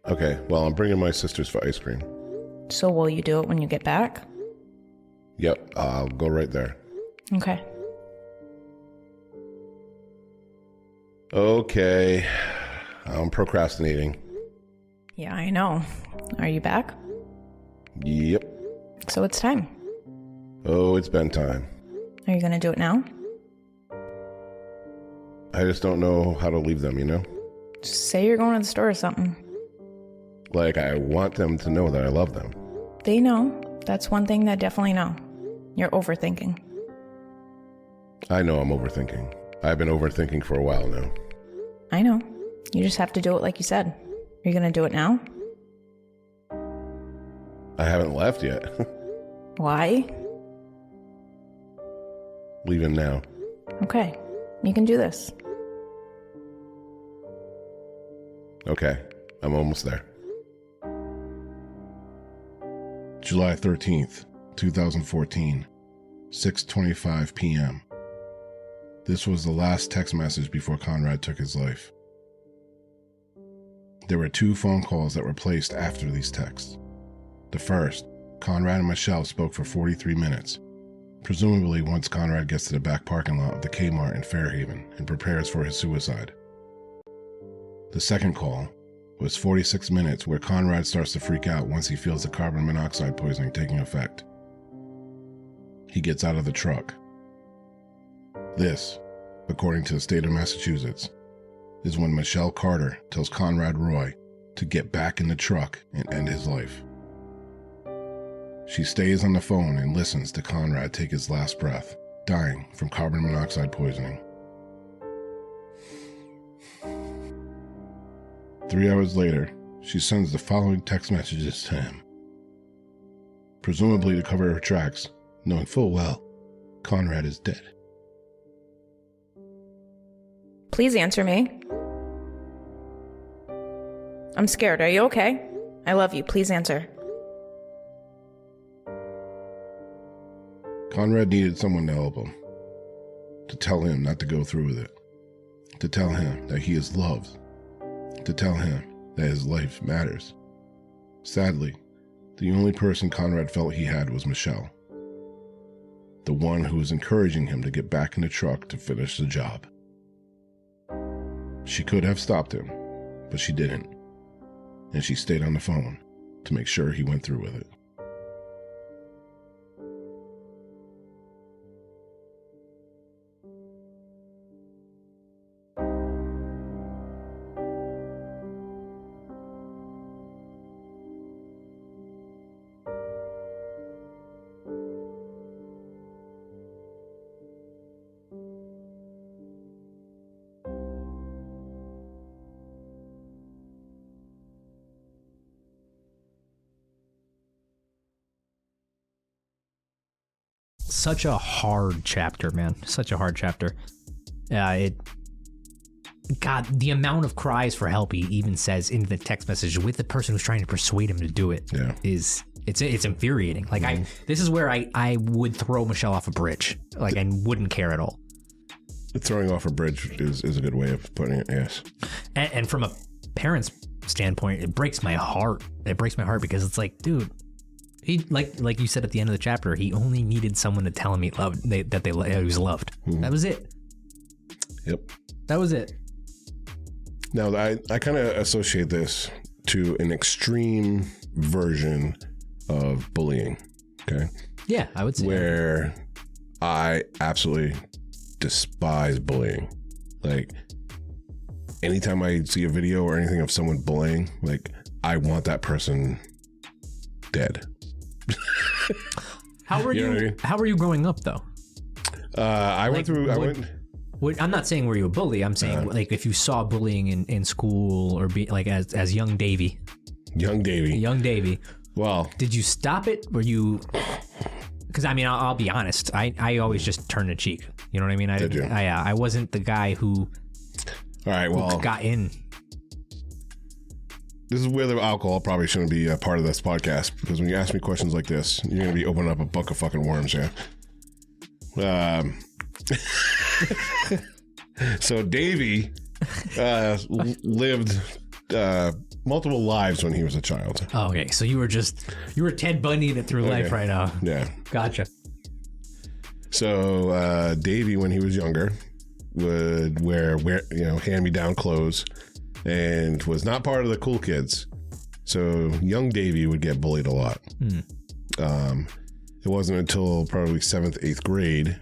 Okay, well, I'm bringing my sisters for ice cream. So will you do it when you get back? Yep, I'll go right there. Okay. Okay, I'm procrastinating. Yeah, I know. Are you back? Yep. So it's time. Oh, it's bedtime. Are you going to do it now? I just don't know how to leave them, you know? Just say you're going to the store or something. Like, I want them to know that I love them. They know. That's one thing they definitely know. You're overthinking. I know I'm overthinking. I've been overthinking for a while now. I know. You just have to do it like you said. Are you going to do it now? I haven't left yet. Why? Leaving now. Okay. You can do this. Okay, I'm almost there. July 13th, 2014, 6:25 p.m. This was the last text message before Conrad took his life. There were 2 phone calls that were placed after these texts. The first, Conrad and Michelle spoke for 43 minutes, presumably once Conrad gets to the back parking lot of the Kmart in Fairhaven and prepares for his suicide. The second call was 46 minutes where Conrad starts to freak out once he feels the carbon monoxide poisoning taking effect. He gets out of the truck. This, according to the state of Massachusetts, is when Michelle Carter tells Conrad Roy to get back in the truck and end his life. She stays on the phone and listens to Conrad take his last breath, dying from carbon monoxide poisoning. 3 hours later, she sends the following text messages to him. Presumably to cover her tracks, knowing full well Conrad is dead. Please answer me. I'm scared. Are you okay? I love you. Please answer. Conrad needed someone to help him, to tell him not to go through with it, to tell him that he is loved, to tell him that his life matters. Sadly, the only person Conrad felt he had was Michelle, the one who was encouraging him to get back in the truck to finish the job. She could have stopped him, but she didn't, and she stayed on the phone to make sure he went through with it. Such a hard chapter, man. Such a hard chapter. God, the amount of cries for help he even says in the text message with the person who's trying to persuade him to do it is it's infuriating. Like this is where I would throw Michelle off a bridge, like, and wouldn't care at all. Throwing off a bridge is a good way of putting it, yes. And from a parent's standpoint, it breaks my heart. It breaks my heart because it's like, dude, he like you said at the end of the chapter, he only needed someone to tell him he was loved. That was it. Yep. That was it. Now, I kind of associate this to an extreme version of bullying. Okay. Yeah, I would say where I absolutely despise bullying. Like, anytime I see a video or anything of someone bullying, like, I want that person dead. How were you? Know what I mean? How were you growing up, though? I went. I'm not saying were you a bully. I'm saying like if you saw bullying in school or be like as young Davey. Young Davey. Well, did you stop it? Were you? Because I mean, I'll be honest. I always just turned a cheek. You know what I mean? Did you? I wasn't the guy who. All right. Well, got in. This is where the alcohol probably shouldn't be a part of this podcast, because when you ask me questions like this, you're going to be opening up a bucket of fucking worms here. So Davey lived multiple lives when he was a child. Oh, okay. So you were Ted Bundying it through life right now. Yeah. Gotcha. So Davey, when he was younger, would wear hand-me-down clothes and was not part of the cool kids. So young Davey would get bullied a lot. It wasn't until probably 7th, 8th grade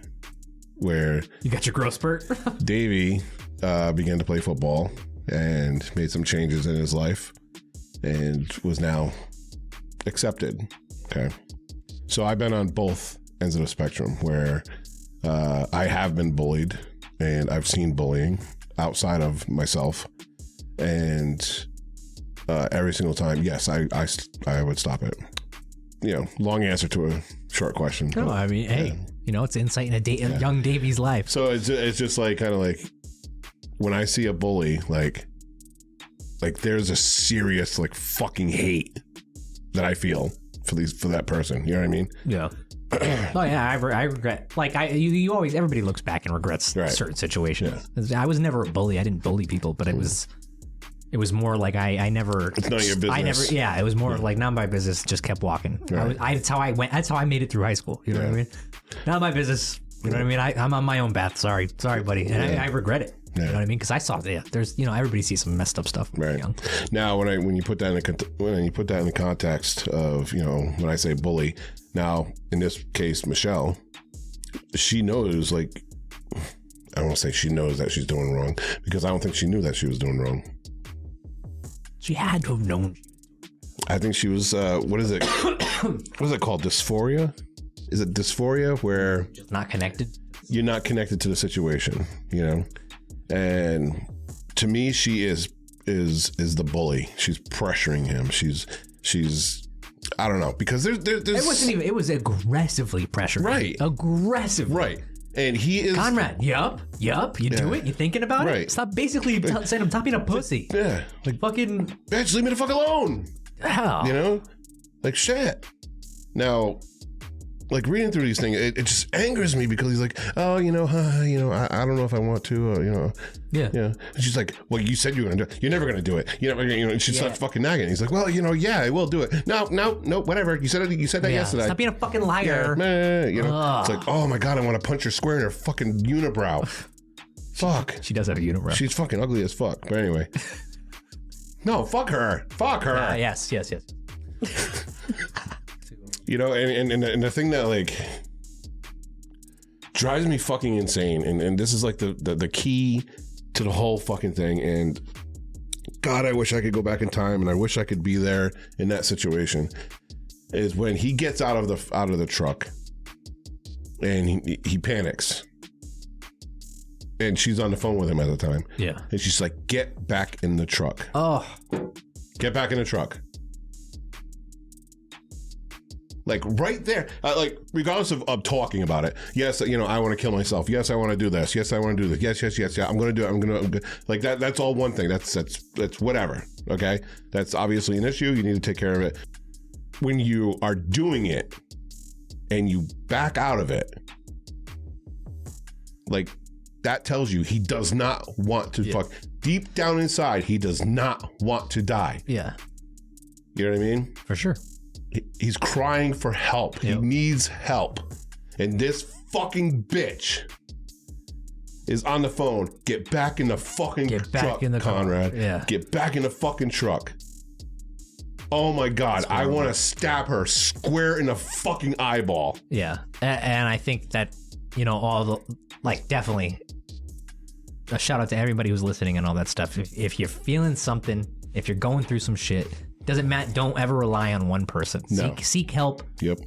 where you got your growth spurt. Davey began to play football and made some changes in his life and was now accepted. Okay. So I've been on both ends of the spectrum where I have been bullied and I've seen bullying outside of myself. And every single time, yes, I would stop it. Long answer to a short question. No, I mean, hey, it's insight in young Davey's life. So it's just like kind of like when I see a bully, like like there's a serious like fucking hate that I feel for that person. You know what I mean? Yeah. Oh yeah, I regret. Like you always, everybody looks back and regrets certain situations. Yeah. I was never a bully. I didn't bully people, but it was more like I never. It's none of your business. It was more of like not my business. Just kept walking. Right. That's how I went. That's how I made it through high school. You know what I mean? Not my business. You know what I mean? I'm on my own path. Sorry, buddy. And I regret it. Yeah. You know what I mean? Because I saw there's everybody sees some messed up stuff. Right. Young. Now, when you put that in the context of when I say bully, now in this case, Michelle, she knows like I don't want to say she knows that she's doing wrong because I don't think she knew that she was doing wrong. She had to have known. I think she was. What is it? What is it called? Dysphoria? Is it dysphoria where just not connected? You're not connected to the situation, And to me, she is the bully. She's pressuring him. She's I don't know, because there's it wasn't even, it was aggressively pressuring. Right. Aggressively. Right. And he is Conrad. Yup. You do it. You thinking about it? Stop basically saying I'm being a pussy. Yeah. Like fucking bitch, leave me the fuck alone. Hell. Like shit. Now, like reading through these things, it just angers me because he's like, oh, I don't know if I want to, Yeah. And she's like, well, you said you were gonna do it. You're never gonna do it. And she starts fucking nagging. He's like, well, yeah, I will do it. No, whatever. You said that yesterday. Stop being a fucking liar. It's like, oh my god, I want to punch her square in her fucking unibrow. Fuck. She does have a unibrow. She's fucking ugly as fuck. But anyway. No, fuck her. Fuck her. Yes. And the thing that like drives me fucking insane, and this is like the key to the whole fucking thing, and God, I wish I could go back in time and I wish I could be there in that situation, is when he gets out of the truck and he panics. And she's on the phone with him at the time. Yeah. And she's like, get back in the truck. Oh. Get back in the truck. Like right there, like regardless of talking about it. Yes, I want to kill myself. Yes, I want to do this. Yes, I want to do this. Yes. I'm going to do it. I'm going to like that. That's all one thing. That's whatever. Okay. That's obviously an issue. You need to take care of it. When you are doing it and you back out of it, like that tells you he does not want to fuck. Deep down inside, he does not want to die. Yeah. You know what I mean? For sure. He's crying for help. Yep. He needs help. And this fucking bitch is on the phone. Get back in the fucking truck, Conrad. Yeah. Get back in the fucking truck. Oh my God. I want to stab her square in the fucking eyeball. Yeah. And I think that, definitely a shout out to everybody who's listening and all that stuff. If you're feeling something, if you're going through some shit, doesn't matter. Don't ever rely on one person. No. Seek help. Yep.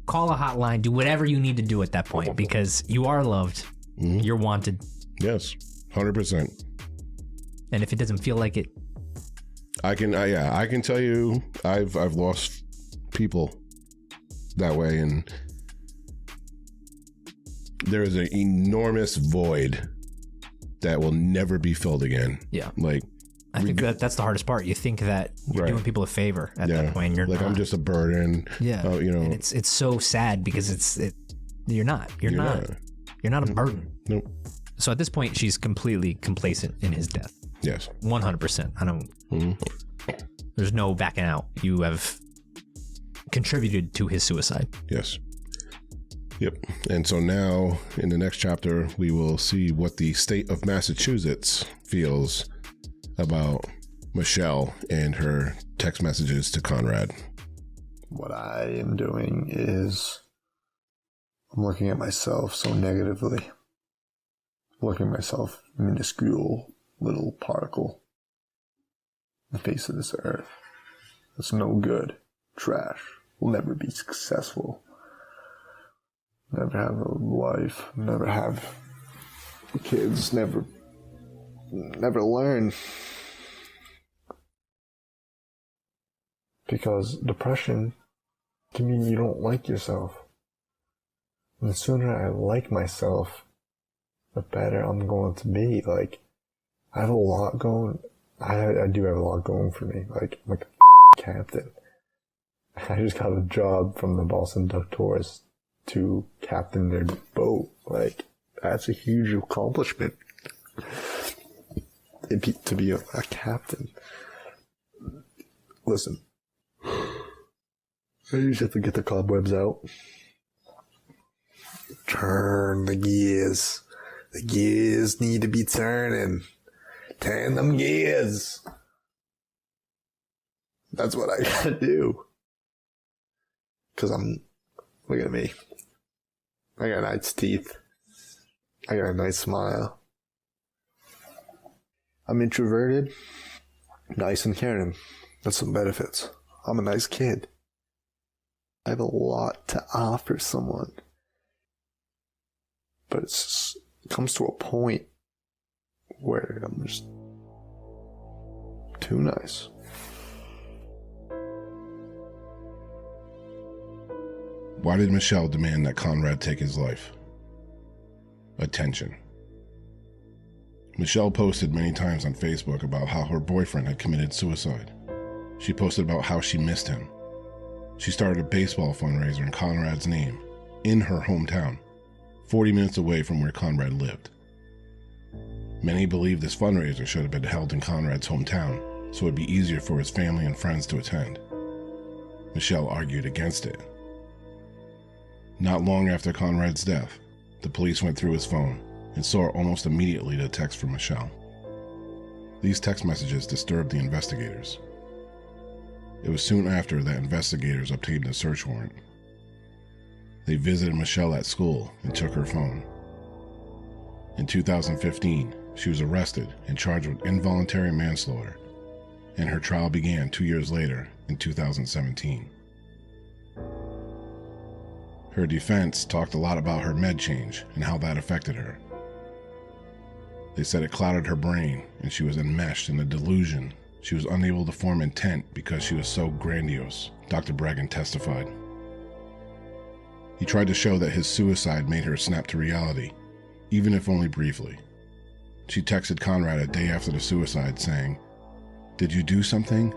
Call a hotline. Do whatever you need to do at that point because you are loved. Mm-hmm. You're wanted. Yes, 100%. And if it doesn't feel like it, I can tell you, I've lost people that way, and there is an enormous void that will never be filled again. Yeah. Like. I think that's the hardest part. You think that you're doing people a favor at that point. You're like, not. I'm just a burden. Yeah. And it's so sad because you're not a burden. Nope. So at this point, she's completely complacent in his death. Yes. 100%. I don't. Mm-hmm. There's no backing out. You have contributed to his suicide. Yes. Yep. And so now in the next chapter, we will see what the state of Massachusetts feels about Michelle and her text messages to Conrad. What I am doing is I'm looking at myself so negatively. Looking at myself, minuscule little particle on the face of this earth. It's no good. Trash. Will never be successful. Never have a wife. Never have kids. Never learn. Because depression can mean you don't like yourself. And the sooner I like myself, the better I'm going to be. Like, I have a lot going I do have a lot going for me. Like, I'm like a captain. I just got a job from the Boston Duck Tours to captain their boat. Like, that's a huge accomplishment. To be a captain. Listen, I usually have to get the cobwebs out. Turn the gears. The gears need to be turning. Turn them gears. That's what I gotta do. Cause look at me. I got nice teeth. I got a nice smile. I'm introverted, nice and caring. That's some benefits. I'm a nice kid. I have a lot to offer someone. But it comes to a point where I'm just too nice. Why did Michelle demand that Conrad take his life? Attention. Michelle posted many times on Facebook about how her boyfriend had committed suicide. She posted about how she missed him. She started a baseball fundraiser in Conrad's name, in her hometown, 40 minutes away from where Conrad lived. Many believe this fundraiser should have been held in Conrad's hometown, so it would be easier for his family and friends to attend. Michelle argued against it. Not long after Conrad's death, the police went through his phone and saw almost immediately the text from Michelle. These text messages disturbed the investigators. It was soon after that investigators obtained a search warrant. They visited Michelle at school and took her phone. In 2015, she was arrested and charged with involuntary manslaughter, and her trial began 2 years later in 2017. Her defense talked a lot about her med change and how that affected her. They said it clouded her brain and she was enmeshed in a delusion. She was unable to form intent because she was so grandiose, Dr. Bregan testified. He tried to show that his suicide made her snap to reality, even if only briefly. She texted Conrad a day after the suicide saying, "Did you do something?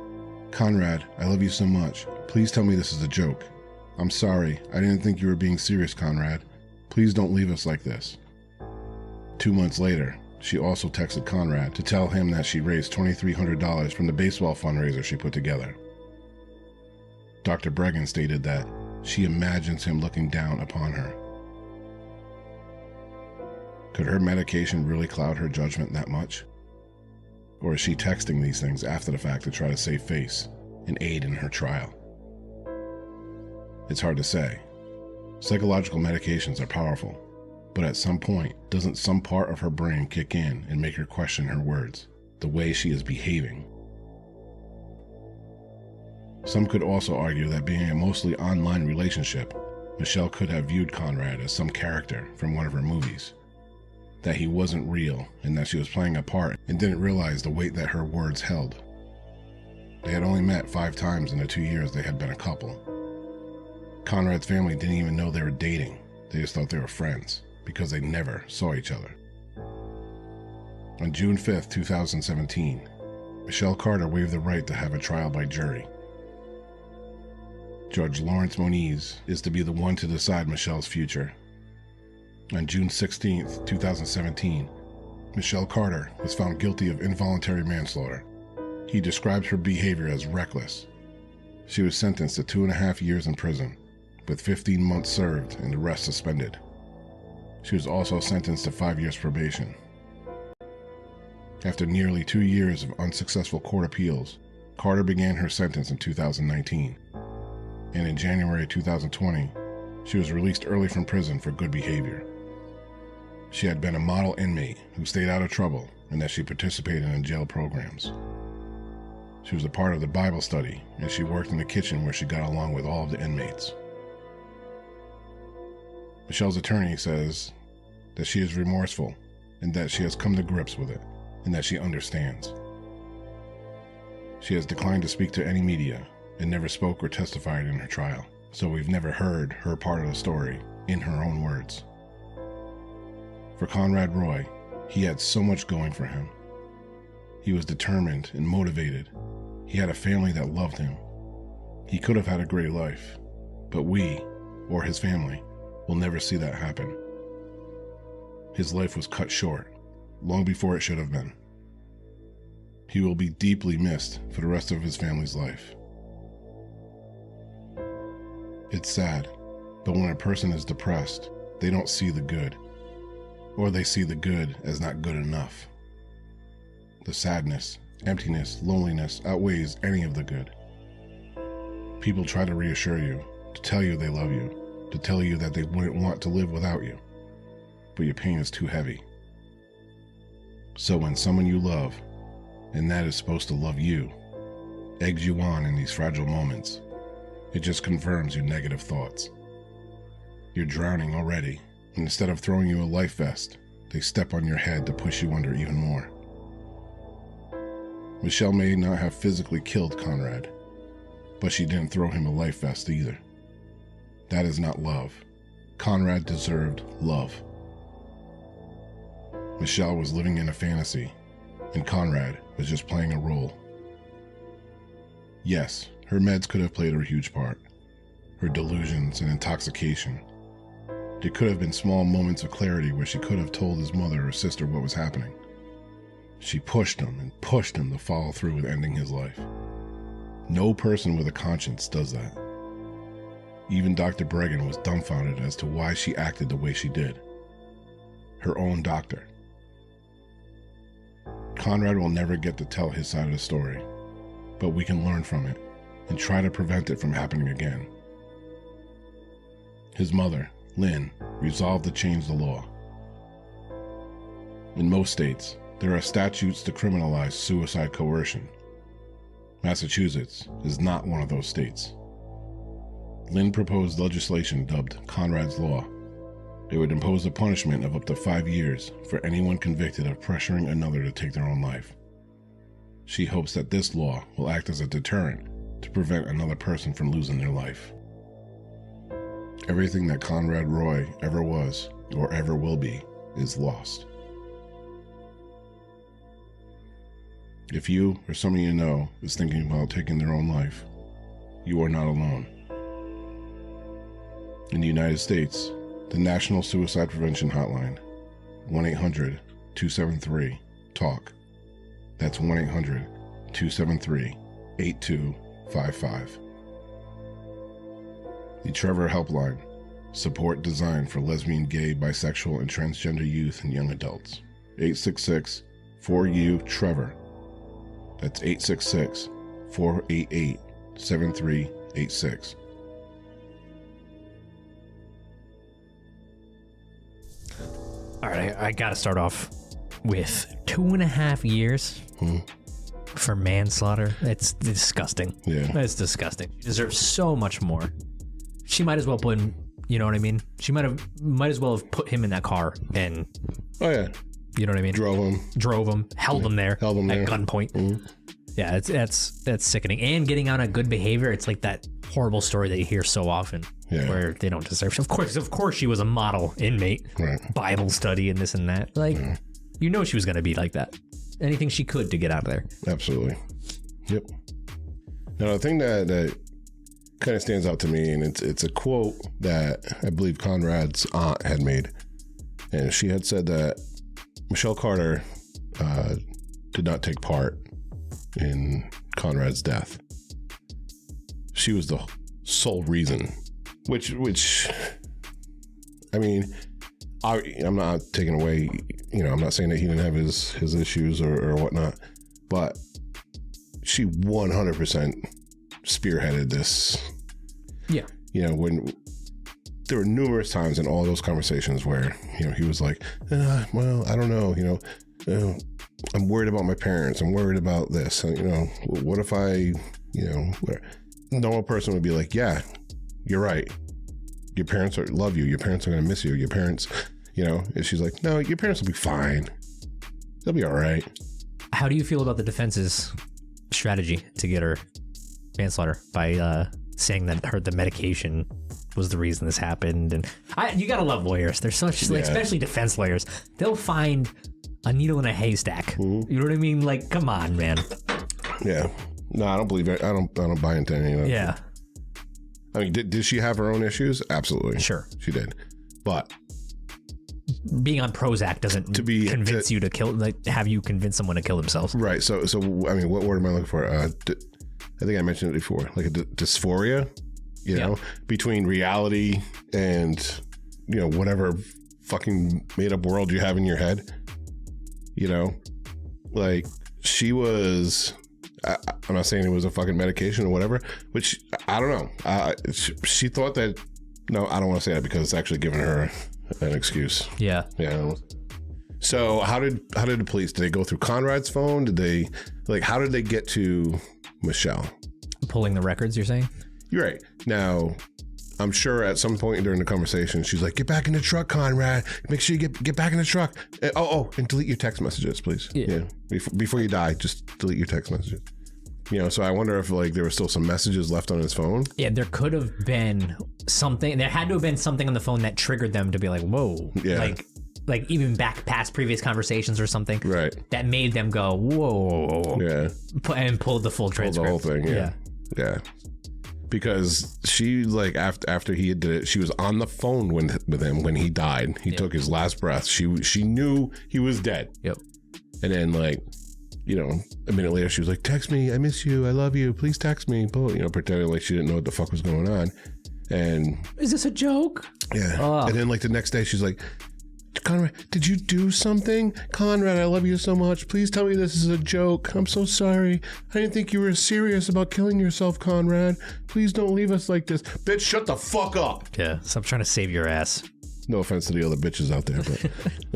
Conrad, I love you so much. Please tell me this is a joke. I'm sorry, I didn't think you were being serious, Conrad. Please don't leave us like this." 2 months later, she also texted Conrad to tell him that she raised $2,300 from the baseball fundraiser she put together. Dr. Bregan stated that she imagines him looking down upon her. Could her medication really cloud her judgment that much? Or is she texting these things after the fact to try to save face and aid in her trial? It's hard to say. Psychological medications are powerful, but at some point, doesn't some part of her brain kick in and make her question her words, the way she is behaving? Some could also argue that being a mostly online relationship, Michelle could have viewed Conrad as some character from one of her movies, that he wasn't real and that she was playing a part and didn't realize the weight that her words held. They had only met 5 times in the 2 years they had been a couple. Conrad's family didn't even know they were dating. They just thought they were friends because they never saw each other. On June 5th, 2017, Michelle Carter waived the right to have a trial by jury. Judge Lawrence Moniz is to be the one to decide Michelle's future. On June 16th, 2017, Michelle Carter was found guilty of involuntary manslaughter. He described her behavior as reckless. She was sentenced to 2.5 years in prison, with 15 months served and the rest suspended. She was also sentenced to 5 years probation. After nearly 2 years of unsuccessful court appeals, Carter began her sentence in 2019. And in January 2020, she was released early from prison for good behavior. She had been a model inmate who stayed out of trouble and that she participated in jail programs. She was a part of the Bible study, and she worked in the kitchen where she got along with all of the inmates. Michelle's attorney says that she is remorseful and that she has come to grips with it and that she understands. She has declined to speak to any media and never spoke or testified in her trial, so we've never heard her part of the story in her own words. For Conrad Roy, he had so much going for him. He was determined and motivated. He had a family that loved him. He could have had a great life, but we, or his family, will never see that happen. His life was cut short, long before it should have been. He will be deeply missed for the rest of his family's life. It's sad, but when a person is depressed, they don't see the good, or they see the good as not good enough. The sadness, emptiness, loneliness outweighs any of the good. People try to reassure you, to tell you they love you, to tell you that they wouldn't want to live without you, but your pain is too heavy. So when someone you love, and that is supposed to love you, eggs you on in these fragile moments, it just confirms your negative thoughts. You're drowning already, and instead of throwing you a life vest, they step on your head to push you under even more. Michelle may not have physically killed Conrad, but she didn't throw him a life vest either. That is not love. Conrad deserved love. Michelle was living in a fantasy, and Conrad was just playing a role. Yes, her meds could have played a huge part. Her delusions and intoxication. There could have been small moments of clarity where she could have told his mother or sister what was happening. She pushed him and pushed him to follow through with ending his life. No person with a conscience does that. Even Dr. Bregan was dumbfounded as to why she acted the way she did. Her own doctor. Conrad will never get to tell his side of the story, but we can learn from it and try to prevent it from happening again. His mother, Lynn, resolved to change the law. In most states, there are statutes to criminalize suicide coercion. Massachusetts is not one of those states. Lynn proposed legislation dubbed Conrad's Law. It would impose a punishment of up to 5 years for anyone convicted of pressuring another to take their own life. She hopes that this law will act as a deterrent to prevent another person from losing their life. Everything that Conrad Roy ever was, or ever will be, is lost. If you, or someone you know, is thinking about taking their own life, you are not alone. In the United States, the National Suicide Prevention Hotline, 1-800-273-TALK. That's 1-800-273-8255. The Trevor Helpline, support designed for lesbian, gay, bisexual, and transgender youth and young adults. 866-4U-TREVOR. That's 866-488-7386. All right, I gotta start off with 2.5 years for manslaughter. It's disgusting. Yeah. It's disgusting. She deserves so much more. She might as well put him, you know what I mean? She might as well have put him in that car and... Oh, yeah. You know what I mean? Drove him, held him there held him at there. gunpoint. Mm-hmm. Yeah, that's sickening. And getting on a good behavior, it's like that horrible story that you hear so often where they don't deserve. Of course, she was a model inmate, right. Bible study and this and that. Like, you know she was going to be like that. Anything she could to get out of there. Absolutely. Yep. Now, the thing that kind of stands out to me, and it's a quote that I believe Conrad's aunt had made, and she had said that Michelle Carter did not take part in Conrad's death. She was the sole reason, which I mean, I'm not taking away, I'm not saying that he didn't have his issues or whatnot, but she 100% spearheaded this. Yeah. When there were numerous times in all those conversations where, he was like, well, I don't know, I'm worried about my parents. I'm worried about this. What if I, a normal person would be like, yeah, you're right. Your parents love you. Your parents are going to miss you. Your parents, and she's like, no, your parents will be fine. They'll be all right. How do you feel about the defense's strategy to get her manslaughter by saying that the medication was the reason this happened? And you gotta love lawyers. They're such, especially defense lawyers. They'll find a needle in a haystack. You know what I mean? Like, come on, man. Yeah. No, I don't believe it. I don't buy into any of that. Yeah. I mean, did she have her own issues? Absolutely. Sure. She did. But being on Prozac doesn't convince you to kill, like, have you convince someone to kill themselves. Right. So I mean, what word am I looking for? I think I mentioned it before, like a dysphoria, you know, between reality and, you know, whatever fucking made up world you have in your head, you know, like she was, I'm not saying it was a fucking medication or whatever, which I don't know. She thought that, no, I don't want to say that because it's actually giving her an excuse. Yeah. Yeah. So how did the police, did they go through Conrad's phone? Did they, like, how did they get to Michelle? Pulling the records, you're saying? You're right. Now, I'm sure at some point during the conversation, she's like, get back in the truck, Conrad. Make sure you get back in the truck. And delete your text messages, please. Yeah. Before you die, just delete your text messages. You know, so I wonder if, like, there were still some messages left on his phone. Yeah, there could have been something. There had to have been something on the phone that triggered them to be like, whoa. Yeah. Like even back past previous conversations or something. Right. That made them go, whoa. Yeah. And pulled the full transcript. The whole thing, yeah. Yeah. Because she, like, after he did it, she was on the phone with him when he died. He took his last breath. She knew he was dead. Yep. And then, like, you know, a minute later, she was like, text me. I miss you. I love you. Please text me. You know, pretending like she didn't know what the fuck was going on. And is this a joke? Yeah. Oh. And then, like, the next day, she's like, Conrad, did you do something? Conrad, I love you so much. Please tell me this is a joke. I'm so sorry. I didn't think you were serious about killing yourself, Conrad. Please don't leave us like this. Bitch, shut the fuck up. Yeah, stop trying to save your ass. No offense to the other bitches out there, but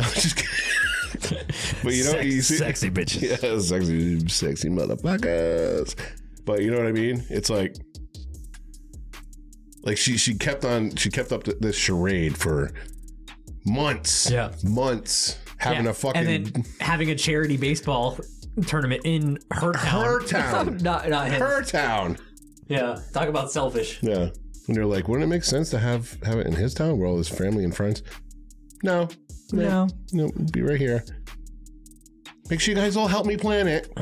I'm just kidding. But you know, you see, sexy bitches. Yeah, sexy motherfuckers. But you know what I mean? It's like she kept up this charade for months. Yeah. Months. Having a fucking... And then having a charity baseball tournament in her town. Her town. not his. Her town. Yeah. Talk about selfish. Yeah. And they're like, wouldn't it make sense to have it in his town where all his family and friends? No. Be right here. Make sure you guys all help me plan it.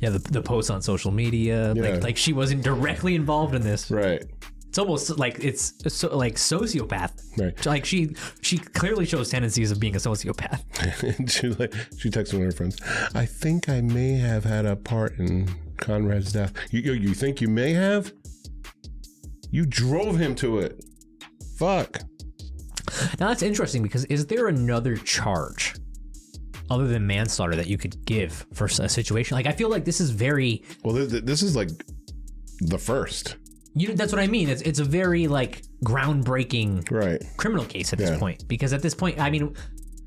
Yeah, the posts on social media, like she wasn't directly involved in this. Right. It's almost like it's like sociopath. Right. Like she clearly shows tendencies of being a sociopath. she texted one of her friends, I think I may have had a part in Conrad's death. You think you may have? You drove him to it. Fuck. Now that's interesting because is there another charge other than manslaughter that you could give for a situation? Like, I feel like this is very... Well, this is like the first. That's what I mean. It's a very, like, groundbreaking criminal case at this point. Because at this point, I mean,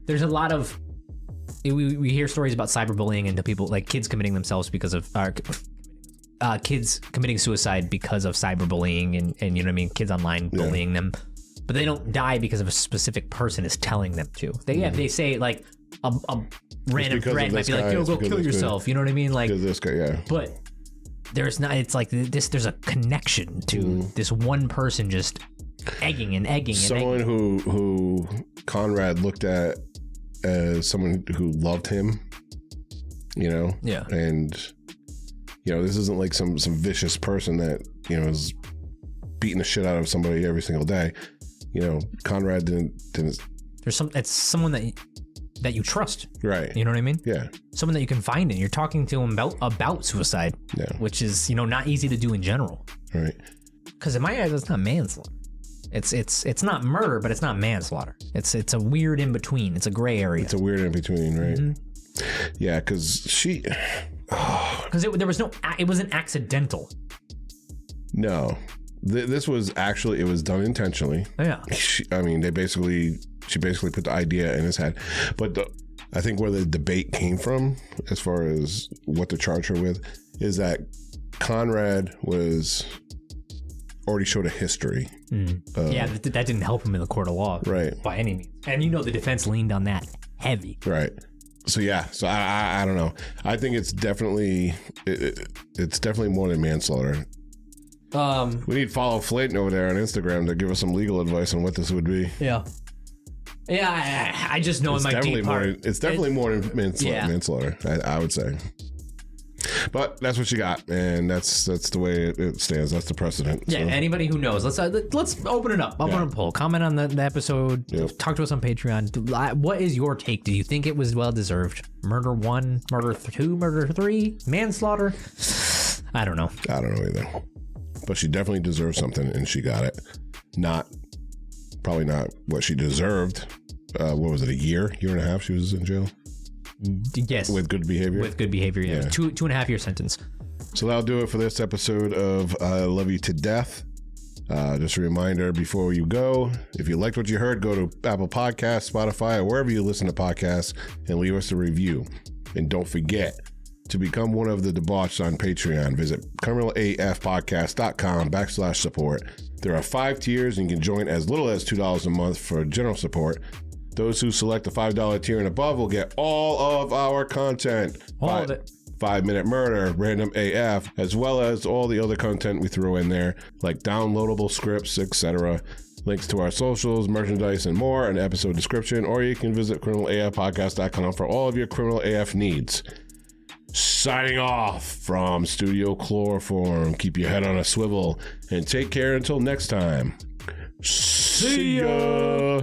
there's a lot of... We hear stories about cyberbullying and people, like, kids committing themselves because of... kids committing suicide because of cyberbullying and you know what I mean? Kids online bullying them. But they don't die because of a specific person is telling them to. They say, like... A random threat might be like, yo, go kill yourself. You know what I mean? Like this guy, yeah. But there's not. It's like this. There's a connection to this one person just egging and egging. Someone who Conrad looked at as someone who loved him. You know. Yeah. And you know, this isn't like some vicious person that you know is beating the shit out of somebody every single day. You know, Conrad didn't. It's someone that you trust. Right. You know what I mean? Yeah. Someone that you can find and you're talking to him about suicide. Yeah. Which is, you know, not easy to do in general. Right. Because in my eyes, it's not manslaughter. It's not murder, but it's not manslaughter. It's a weird in between. It's a gray area. It's a weird in between, right? Mm-hmm. Yeah, because she... Because it wasn't accidental. No. This was actually, it was done intentionally. Yeah. She basically put the idea in his head. But I think where the debate came from, as far as what to charge her with, is that Conrad already showed a history. Yeah, that didn't help him in the court of law. Right. By any means. And you know the defense leaned on that heavy. Right. So yeah, so I don't know. I think it's definitely more than manslaughter. We need Follow Flayton over there on Instagram to give us some legal advice on what this would be. Yeah. Yeah, I just know in my deep heart. It's definitely more than manslaughter, I would say. But that's what you got, and that's the way it stands. That's the precedent. Yeah, so. Anybody who knows, let's open it up. Open a poll. Comment on the episode. Yep. Talk to us on Patreon. What is your take? Do you think it was well deserved? Murder 1, murder 2, murder 3, manslaughter? I don't know. I don't know either. But she definitely deserved something, and she got it. Probably not what she deserved. What was it? A year and a half she was in jail? Yes. With good behavior? With good behavior, yeah. 2.5 year sentence. So that'll do it for this episode of I Love You to Death. Just a reminder before you go, if you liked what you heard, go to Apple Podcasts, Spotify, or wherever you listen to podcasts and leave us a review. And don't forget to become one of the debauched on Patreon. Visit criminalafpodcast.com/support. There are 5 tiers and you can join as little as $2 a month for general support. Those who select the $5 tier and above will get all of our content. All of it. 5-Minute Murder, Random AF, as well as all the other content we throw in there, like downloadable scripts, etc. Links to our socials, merchandise, and more in the episode description, or you can visit criminalafpodcast.com for all of your criminal AF needs. Signing off from Studio Chloroform. Keep your head on a swivel and take care until next time. See ya!